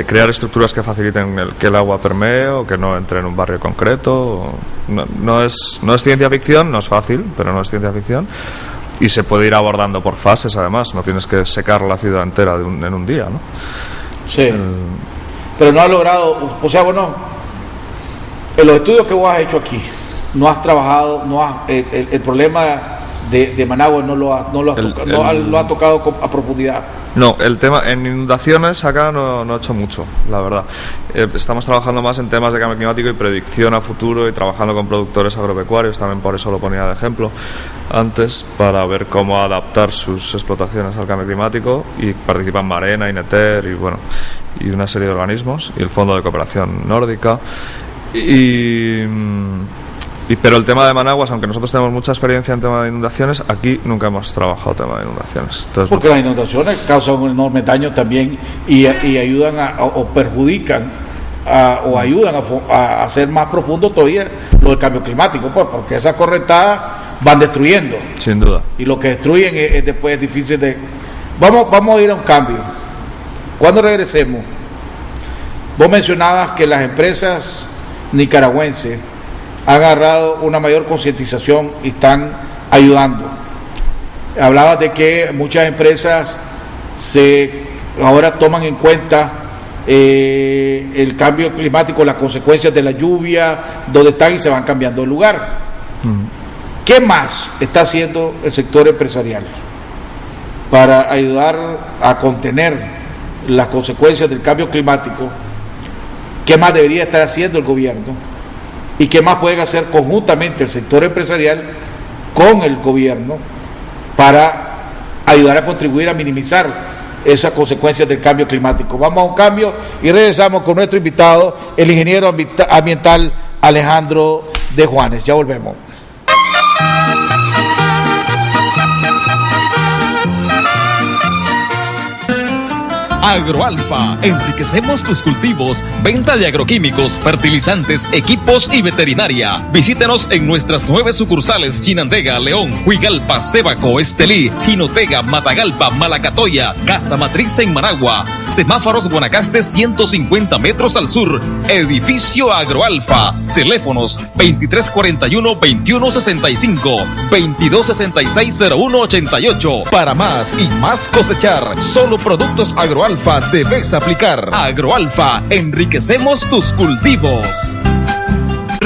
Speaker 9: crear estructuras que faciliten que el agua permee o que no entre en un barrio concreto. No es ciencia ficción, no es fácil, pero no es ciencia ficción. Y se puede ir abordando por fases, además. No tienes que secar la ciudad entera en un día, ¿no?
Speaker 2: Sí. Pero no has logrado, o sea, bueno, en los estudios que vos has hecho aquí, no has trabajado, el problema de Managua no lo ha tocado a profundidad.
Speaker 9: No, el tema en inundaciones acá no ha hecho mucho, la verdad. Estamos trabajando más en temas de cambio climático y predicción a futuro, y trabajando con productores agropecuarios, también por eso lo ponía de ejemplo antes, para ver cómo adaptar sus explotaciones al cambio climático, y participan Marena, INETER y una serie de organismos, y el Fondo de Cooperación Nórdica. Pero el tema de Managuas, aunque nosotros tenemos mucha experiencia en tema de inundaciones, aquí nunca hemos trabajado tema de inundaciones. Entonces,
Speaker 2: porque las inundaciones causan un enorme daño también y ayudan o perjudican o ayudan a hacer más profundo todavía lo del cambio climático, pues, porque esas correntadas van destruyendo.
Speaker 9: Sin duda.
Speaker 2: Y lo que destruyen es después difícil de... Vamos a ir a un cambio. Cuando regresemos, vos mencionabas que las empresas nicaragüenses han agarrado una mayor concientización y están ayudando. Hablabas de que muchas empresas ahora toman en cuenta el cambio climático, las consecuencias de la lluvia, donde están, y se van cambiando de lugar. ¿Qué más está haciendo el sector empresarial para ayudar a contener las consecuencias del cambio climático? ¿Qué más debería estar haciendo el gobierno? ¿Y qué más pueden hacer conjuntamente el sector empresarial con el gobierno para ayudar a contribuir a minimizar esas consecuencias del cambio climático? Vamos a un cambio y regresamos con nuestro invitado, el ingeniero ambiental Alejandro de Juanes. Ya volvemos.
Speaker 10: Agroalfa, enriquecemos tus cultivos. Venta de agroquímicos, fertilizantes, equipos y veterinaria. Visítenos en nuestras 9 sucursales: Chinandega, León, Huigalpa, Sébaco, Estelí, Jinotega, Matagalpa, Malacatoya, Casa Matriz en Managua, Semáforos Guanacaste 150 metros al sur. Edificio Agroalfa. Teléfonos 2341-2165, 2266-0188. Para más y más cosechar, solo productos Agroalfa debes aplicar. Agroalfa, enriquecemos tus cultivos.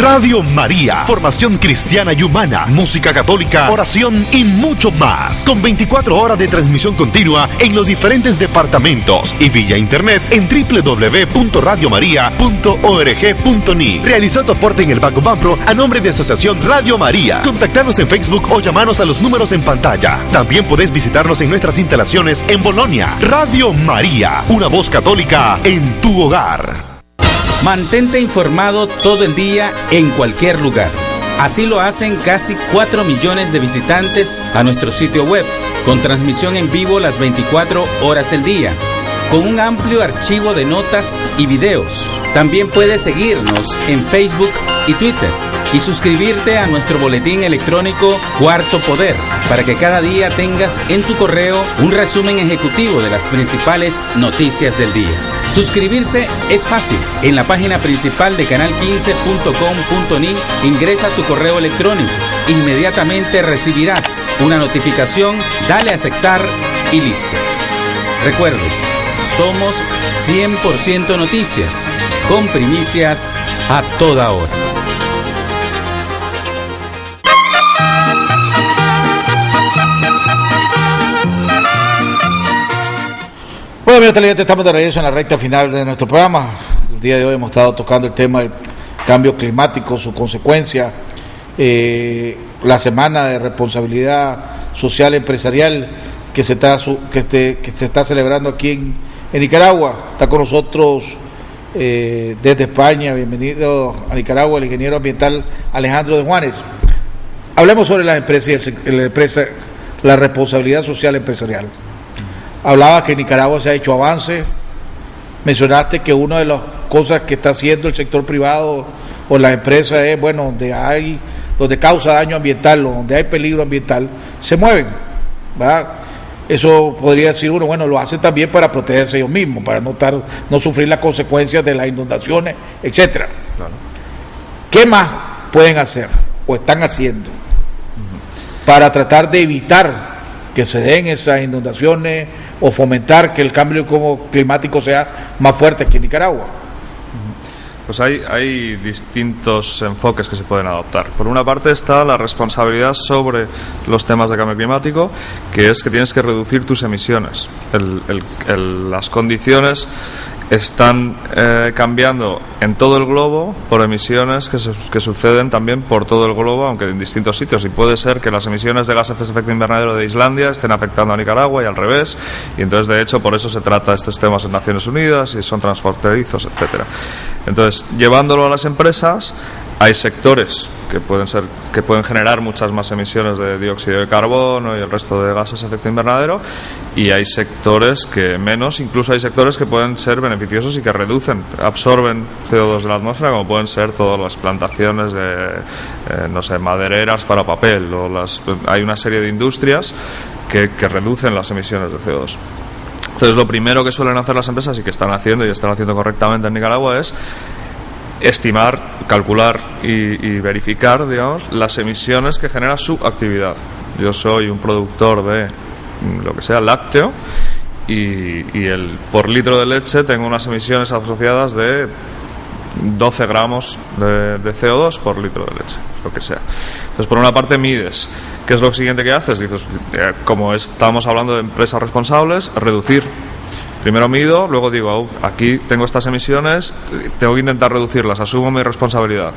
Speaker 7: Radio María, formación cristiana y humana, música católica, oración y mucho más. Con 24 horas de transmisión continua en los diferentes departamentos y vía internet en www.radiomaria.org.ni. Realizó tu aporte en el Banco Banpro a nombre de Asociación Radio María. Contactanos en Facebook o llamanos a los números en pantalla. También podés visitarnos en nuestras instalaciones en Bolonia. Radio María, una voz católica en tu hogar.
Speaker 11: Mantente informado todo el día en cualquier lugar. Así lo hacen casi 4 millones de visitantes a nuestro sitio web, con transmisión en vivo las 24 horas del día, con un amplio archivo de notas y videos. También puedes seguirnos en Facebook y Twitter y suscribirte a nuestro boletín electrónico Cuarto Poder, para que cada día tengas en tu correo un resumen ejecutivo de las principales noticias del día. Suscribirse es fácil. En la página principal de canal15.com.ni ingresa tu correo electrónico. Inmediatamente recibirás una notificación, dale a aceptar y listo. Recuerde, somos 100% noticias, con primicias a toda hora.
Speaker 2: Bueno, amigos televidentes, estamos de regreso en la recta final de nuestro programa. El día de hoy hemos estado tocando el tema del cambio climático, su consecuencia, la semana de responsabilidad social empresarial que se está celebrando aquí en Nicaragua. Está con nosotros desde España, bienvenido a Nicaragua, el ingeniero ambiental Alejandro de Juanes. Hablemos sobre las empresas y la responsabilidad social empresarial. Hablaba que en Nicaragua se ha hecho avance. Mencionaste que una de las cosas que está haciendo el sector privado o las empresas es, bueno, donde causa daño ambiental o donde hay peligro ambiental, se mueven, ¿verdad? Eso podría decir uno, bueno, lo hacen también para protegerse ellos mismos, para no sufrir las consecuencias de las inundaciones, etcétera. Claro. ¿Qué más pueden hacer o están haciendo para tratar de evitar que se den esas inundaciones o fomentar que el cambio climático sea más fuerte aquí en Nicaragua?
Speaker 9: Pues hay distintos enfoques que se pueden adoptar. Por una parte está la responsabilidad sobre los temas de cambio climático, que es que tienes que reducir tus emisiones. Las condiciones están cambiando en todo el globo por emisiones que suceden también por todo el globo, aunque en distintos sitios, y puede ser que las emisiones de gases de efecto invernadero de Islandia estén afectando a Nicaragua y al revés, y entonces de hecho por eso se trata estos temas en Naciones Unidas y son transfronterizos, etcétera. Entonces, llevándolo a las empresas, hay sectores que pueden generar muchas más emisiones de dióxido de carbono y el resto de gases de efecto invernadero, y hay sectores que menos. Incluso hay sectores que pueden ser beneficiosos y que absorben CO2 de la atmósfera, como pueden ser todas las plantaciones de madereras para papel, hay una serie de industrias que reducen las emisiones de CO2. Entonces, lo primero que suelen hacer las empresas, y que están haciendo correctamente en Nicaragua, es estimar, calcular y verificar, digamos, las emisiones que genera su actividad. Yo soy un productor de lo que sea lácteo y por litro de leche tengo unas emisiones asociadas de 12 gramos de CO2 por litro de leche, lo que sea. Entonces, por una parte mides. ¿Qué es lo siguiente que haces? Dices, como estamos hablando de empresas responsables, reducir. Primero mido, luego digo, aquí tengo estas emisiones, tengo que intentar reducirlas, asumo mi responsabilidad.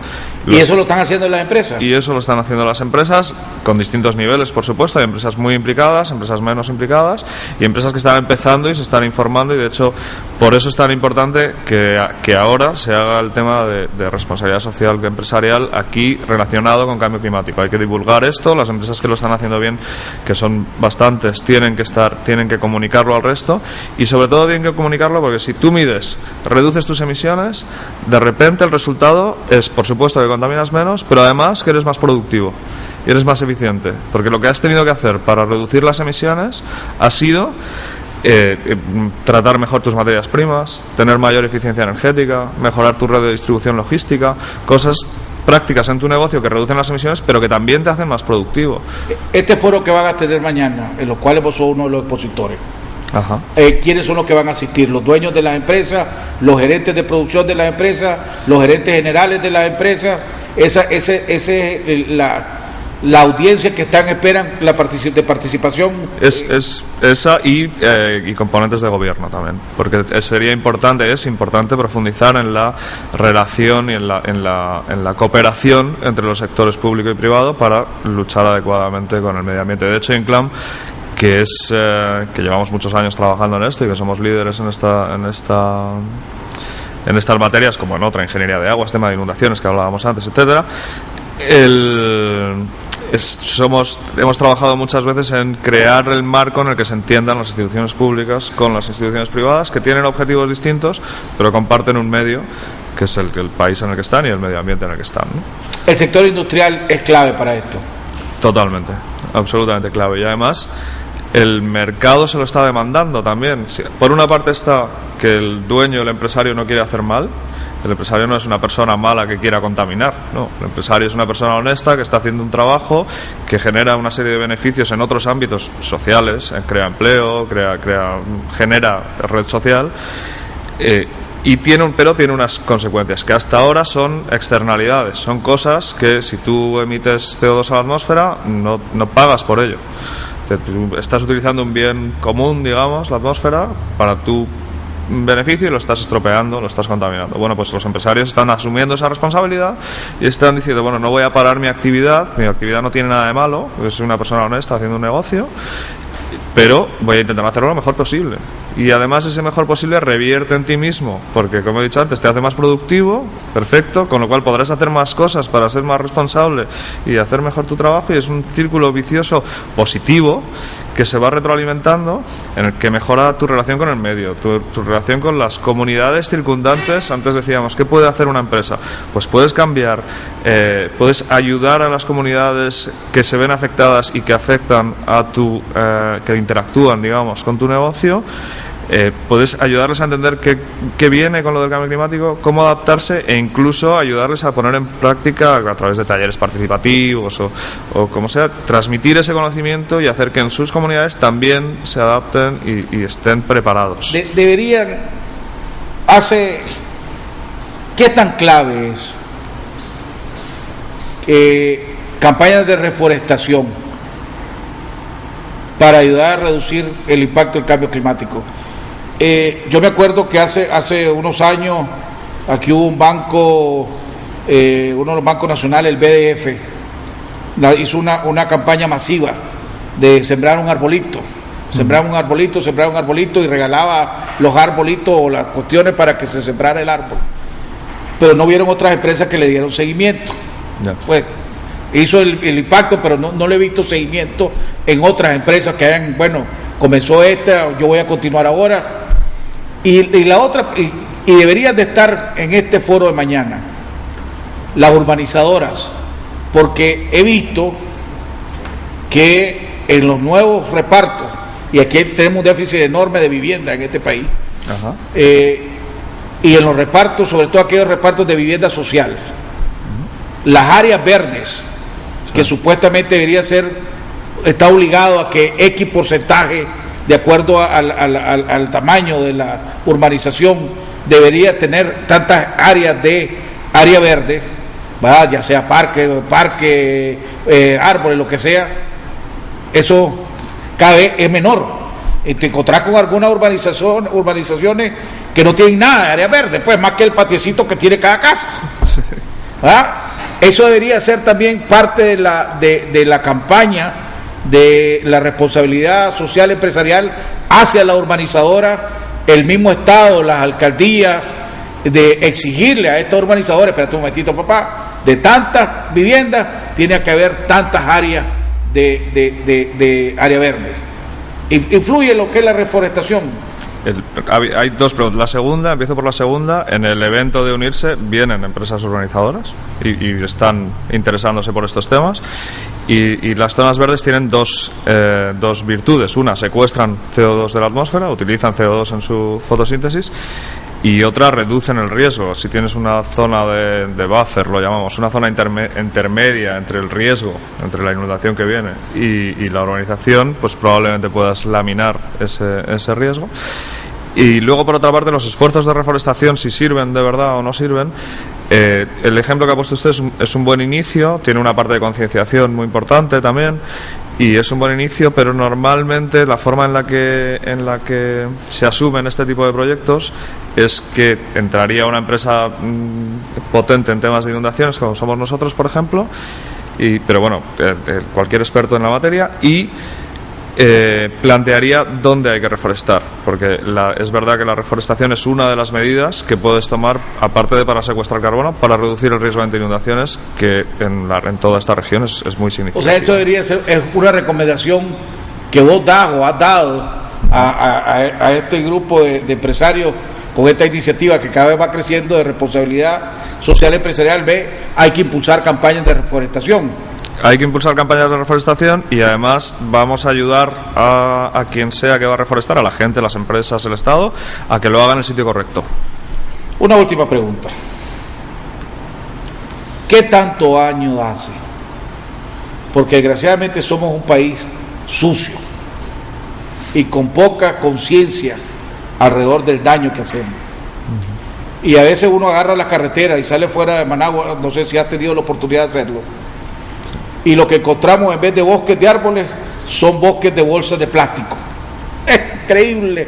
Speaker 2: ¿Y eso lo están haciendo las empresas?
Speaker 9: Y eso lo están haciendo las empresas, con distintos niveles, por supuesto. Hay empresas muy implicadas, empresas menos implicadas, y empresas que están empezando y se están informando, y de hecho, por eso es tan importante que ahora se haga el tema de responsabilidad social empresarial aquí relacionado con cambio climático. Hay que divulgar esto, las empresas que lo están haciendo bien, que son bastantes, tienen que comunicarlo al resto, y sobre todo tienen que comunicarlo porque si tú mides, reduces tus emisiones, de repente el resultado es, por supuesto, que contaminas menos, pero además que eres más productivo y eres más eficiente, porque lo que has tenido que hacer para reducir las emisiones ha sido tratar mejor tus materias primas, tener mayor eficiencia energética, mejorar tu red de distribución logística, cosas prácticas en tu negocio que reducen las emisiones, pero que también te hacen más productivo.
Speaker 2: Este foro que van a tener mañana, en los cuales vos sos uno de los expositores,
Speaker 9: Ajá.
Speaker 2: ¿Quiénes son los que van a asistir? ¿Los dueños de las empresas, los gerentes de producción de las empresas, los gerentes generales de las empresas la audiencia que esperan la participación.
Speaker 9: Es esa y componentes de gobierno también, porque es importante profundizar en la relación y en la cooperación entre los sectores público y privado para luchar adecuadamente con el medio ambiente. De hecho, INCLAM, que llevamos muchos años trabajando en esto y que somos líderes en estas materias, como en otra, ingeniería de aguas, tema de inundaciones que hablábamos antes, etcétera. Hemos trabajado muchas veces en crear el marco en el que se entiendan las instituciones públicas con las instituciones privadas, que tienen objetivos distintos, pero comparten un medio, que es el país en el que están y el medio ambiente en el que están, ¿no?
Speaker 2: El sector industrial es clave para esto.
Speaker 9: Totalmente, absolutamente clave. Y además, el mercado se lo está demandando también. Por una parte está que el dueño, el empresario, no quiere hacer mal. El empresario no es una persona mala que quiera contaminar, no. El empresario es una persona honesta que está haciendo un trabajo que genera una serie de beneficios en otros ámbitos sociales, crea empleo, genera red social, pero tiene unas consecuencias que hasta ahora son externalidades, son cosas que si tú emites CO2 a la atmósfera no pagas por ello. Estás utilizando un bien común, digamos, la atmósfera, para tu beneficio y lo estás estropeando, lo estás contaminando. Bueno, pues los empresarios están asumiendo esa responsabilidad y están diciendo, bueno, no voy a parar mi actividad no tiene nada de malo, soy una persona honesta haciendo un negocio, pero voy a intentar hacerlo lo mejor posible. Y además ese mejor posible revierte en ti mismo, porque como he dicho antes, te hace más productivo, perfecto, con lo cual podrás hacer más cosas para ser más responsable y hacer mejor tu trabajo, y es un círculo vicioso positivo que se va retroalimentando, en el que mejora tu relación con el medio, tu relación con las comunidades circundantes. Antes decíamos, ¿qué puede hacer una empresa? Pues puedes cambiar, puedes ayudar a las comunidades que se ven afectadas y que afectan a que interactúan, digamos, con tu negocio. Puedes ayudarles a entender qué viene con lo del cambio climático, cómo adaptarse, e incluso ayudarles a poner en práctica a través de talleres participativos o como sea, transmitir ese conocimiento y hacer que en sus comunidades también se adapten y estén preparados.
Speaker 2: ¿Qué tan clave es campañas de reforestación para ayudar a reducir el impacto del cambio climático? Yo me acuerdo que hace unos años aquí hubo un banco, uno de los bancos nacionales, el BDF, hizo una campaña masiva de sembrar un arbolito. Sembraba un arbolito y regalaba los arbolitos o las cuestiones para que se sembrara el árbol. Pero no vieron otras empresas que le dieron seguimiento. Pues hizo el impacto, pero no le he visto seguimiento en otras empresas que hayan, comenzó esta, yo voy a continuar ahora. Y la otra, y deberían de estar en este foro de mañana, las urbanizadoras, porque he visto que en los nuevos repartos, y aquí tenemos un déficit enorme de vivienda en este país, y en los repartos, sobre todo aquellos repartos de vivienda social, las áreas verdes, que supuestamente debería está obligado a que X porcentaje, de acuerdo al tamaño de la urbanización, debería tener tantas áreas de área verde, ¿verdad? Ya sea parque, árboles, lo que sea. Eso cada vez es menor. Y te encontrás con algunas urbanizaciones que no tienen nada de área verde, pues más que el patiecito que tiene cada casa. ¿Verdad? Eso debería ser también parte de la campaña de la responsabilidad social empresarial hacia la urbanizadora, el mismo Estado, las alcaldías, de exigirle a estas urbanizadoras, espérate un momentito, papá, de tantas viviendas tiene que haber tantas áreas de área verde. ¿Influye lo que es la reforestación?
Speaker 9: Hay dos preguntas. Empiezo por la segunda. En el evento de Unirse vienen empresas urbanizadoras y están interesándose por estos temas. Y las zonas verdes tienen dos virtudes. Una, secuestran CO2 de la atmósfera, utilizan CO2 en su fotosíntesis, y otra, reducen el riesgo. Si tienes una zona de buffer, lo llamamos, una zona intermedia entre el riesgo, entre la inundación que viene y la urbanización, pues probablemente puedas laminar ese riesgo. Y luego, por otra parte, los esfuerzos de reforestación, si sirven de verdad o no sirven, El ejemplo que ha puesto usted es un buen inicio, tiene una parte de concienciación muy importante también, y es un buen inicio, pero normalmente la forma en la que se asumen este tipo de proyectos es que entraría una empresa potente en temas de inundaciones, como somos nosotros, por ejemplo, pero bueno, cualquier experto en la materia, y plantearía dónde hay que reforestar, porque es verdad que la reforestación es una de las medidas que puedes tomar, aparte de para secuestrar carbono, para reducir el riesgo ante inundaciones, que en toda esta región es muy significativo.
Speaker 2: O sea, esto debería ser una recomendación que vos das o has dado a este grupo de empresarios con esta iniciativa que cada vez va creciendo de responsabilidad social empresarial. Hay que impulsar campañas de reforestación.
Speaker 9: Hay que impulsar campañas de reforestación y además vamos a ayudar a quien sea que va a reforestar, a la gente, las empresas, el Estado, a que lo haga en el sitio correcto.
Speaker 2: Una última pregunta. ¿Qué tanto daño hace? Porque desgraciadamente somos un país sucio y con poca conciencia alrededor del daño que hacemos. Y a veces uno agarra la carretera y sale fuera de Managua, no sé si has tenido la oportunidad de hacerlo, y lo que encontramos en vez de bosques de árboles son bosques de bolsas de plástico. Es increíble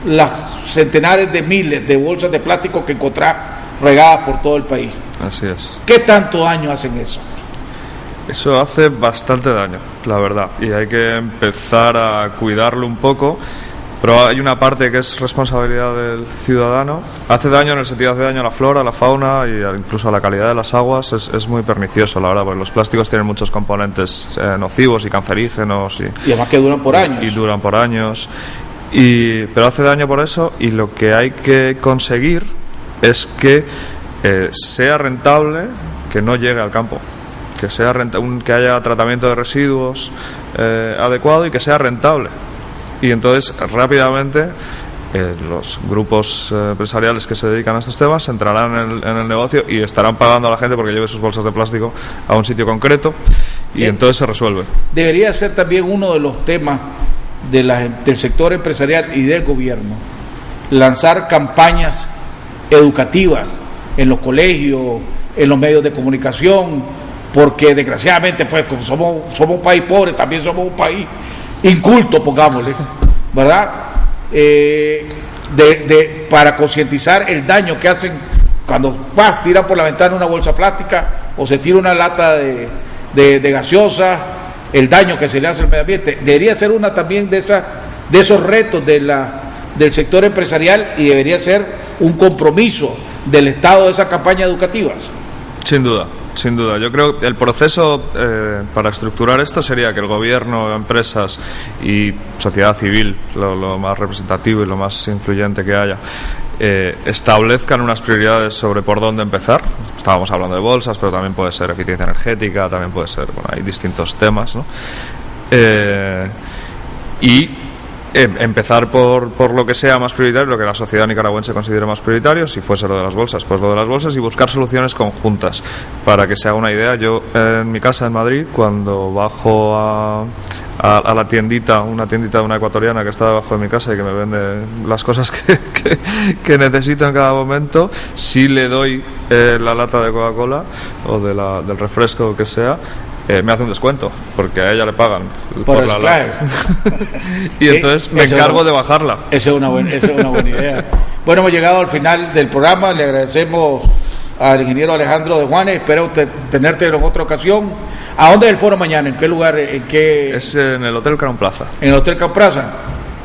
Speaker 2: las centenares de miles de bolsas de plástico que encontrás regadas por todo el país.
Speaker 9: Así es.
Speaker 2: ¿Qué tanto daño hacen eso?
Speaker 9: Eso hace bastante daño, la verdad, y hay que empezar a cuidarlo un poco. Pero hay una parte que es responsabilidad del ciudadano. Hace daño en el sentido de hace daño a la flora, a la fauna y incluso a la calidad de las aguas. Es muy pernicioso, la verdad, porque los plásticos tienen muchos componentes nocivos y cancerígenos. Y
Speaker 2: además que duran por años.
Speaker 9: Y duran por años. Pero hace daño por eso, y lo que hay que conseguir es que sea rentable, que no llegue al campo. Que sea que haya tratamiento de residuos adecuado y que sea rentable. Y entonces rápidamente los grupos empresariales que se dedican a estos temas entrarán en el negocio y estarán pagando a la gente porque lleve sus bolsas de plástico a un sitio concreto y entonces se resuelve.
Speaker 2: Debería ser también uno de los temas del sector empresarial y del gobierno, lanzar campañas educativas en los colegios, en los medios de comunicación, porque desgraciadamente pues como somos un país pobre, también somos un país inculto, pongámosle, ¿verdad? Para concientizar el daño que hacen cuando tiran por la ventana una bolsa plástica o se tira una lata de gaseosa, el daño que se le hace al medio ambiente. Debería ser una también de esos retos del sector empresarial y debería ser un compromiso del Estado de esas campañas educativas.
Speaker 9: Sin duda. Sin duda, yo creo que el proceso para estructurar esto sería que el gobierno, empresas y sociedad civil, lo más representativo y lo más influyente que haya, establezcan unas prioridades sobre por dónde empezar. Estábamos hablando de bolsas, pero también puede ser eficiencia energética, también puede ser, hay distintos temas, ¿no? Y empezar por lo que sea más prioritario, lo que la sociedad nicaragüense considere más prioritario. Si fuese lo de las bolsas, pues lo de las bolsas, y buscar soluciones conjuntas. Para que se haga una idea, yo en mi casa en Madrid, cuando bajo a la tiendita, una tiendita de una ecuatoriana que está debajo de mi casa y que me vende las cosas que necesito en cada momento, si le doy la lata de Coca-Cola o del refresco que sea, me hace un descuento, porque a ella le pagan por la lata. Y entonces me encargo de bajarla.
Speaker 2: Esa es una buena idea. Bueno, hemos llegado al final del programa. Le agradecemos al ingeniero Alejandro de Juanes. Espero tenerte en otra ocasión. ¿A dónde es el foro mañana? ¿En qué lugar?
Speaker 9: Es en el Hotel Crown Plaza.
Speaker 2: En el Hotel Crown Plaza.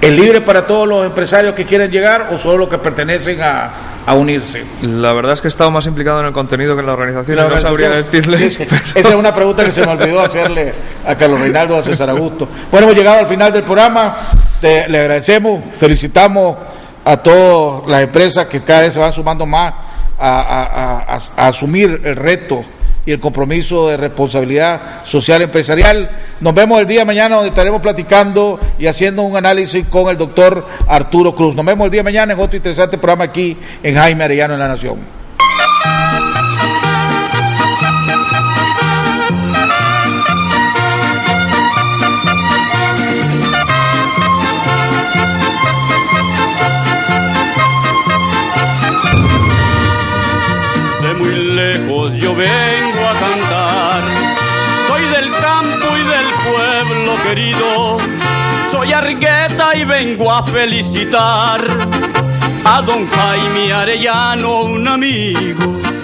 Speaker 2: ¿Es libre para todos los empresarios que quieran llegar o solo los que pertenecen a unirse?
Speaker 9: La verdad es que he estado más implicado en el contenido que en la organización y no sabría decirles.
Speaker 2: Sí. Esa es una pregunta que se me olvidó hacerle a Carlos Reinaldo, a César Augusto. Bueno, hemos llegado al final del programa. Le agradecemos, felicitamos a todas las empresas que cada vez se van sumando más a asumir el reto y el compromiso de responsabilidad social empresarial. Nos vemos el día de mañana, donde estaremos platicando y haciendo un análisis con el doctor Arturo Cruz. Nos vemos el día de mañana en otro interesante programa aquí en Jaime Arellano en La Nación.
Speaker 1: voz yo vengo a cantar. Soy del campo y del pueblo querido, soy Argueta y vengo a felicitar a don Jaime Arellano, un amigo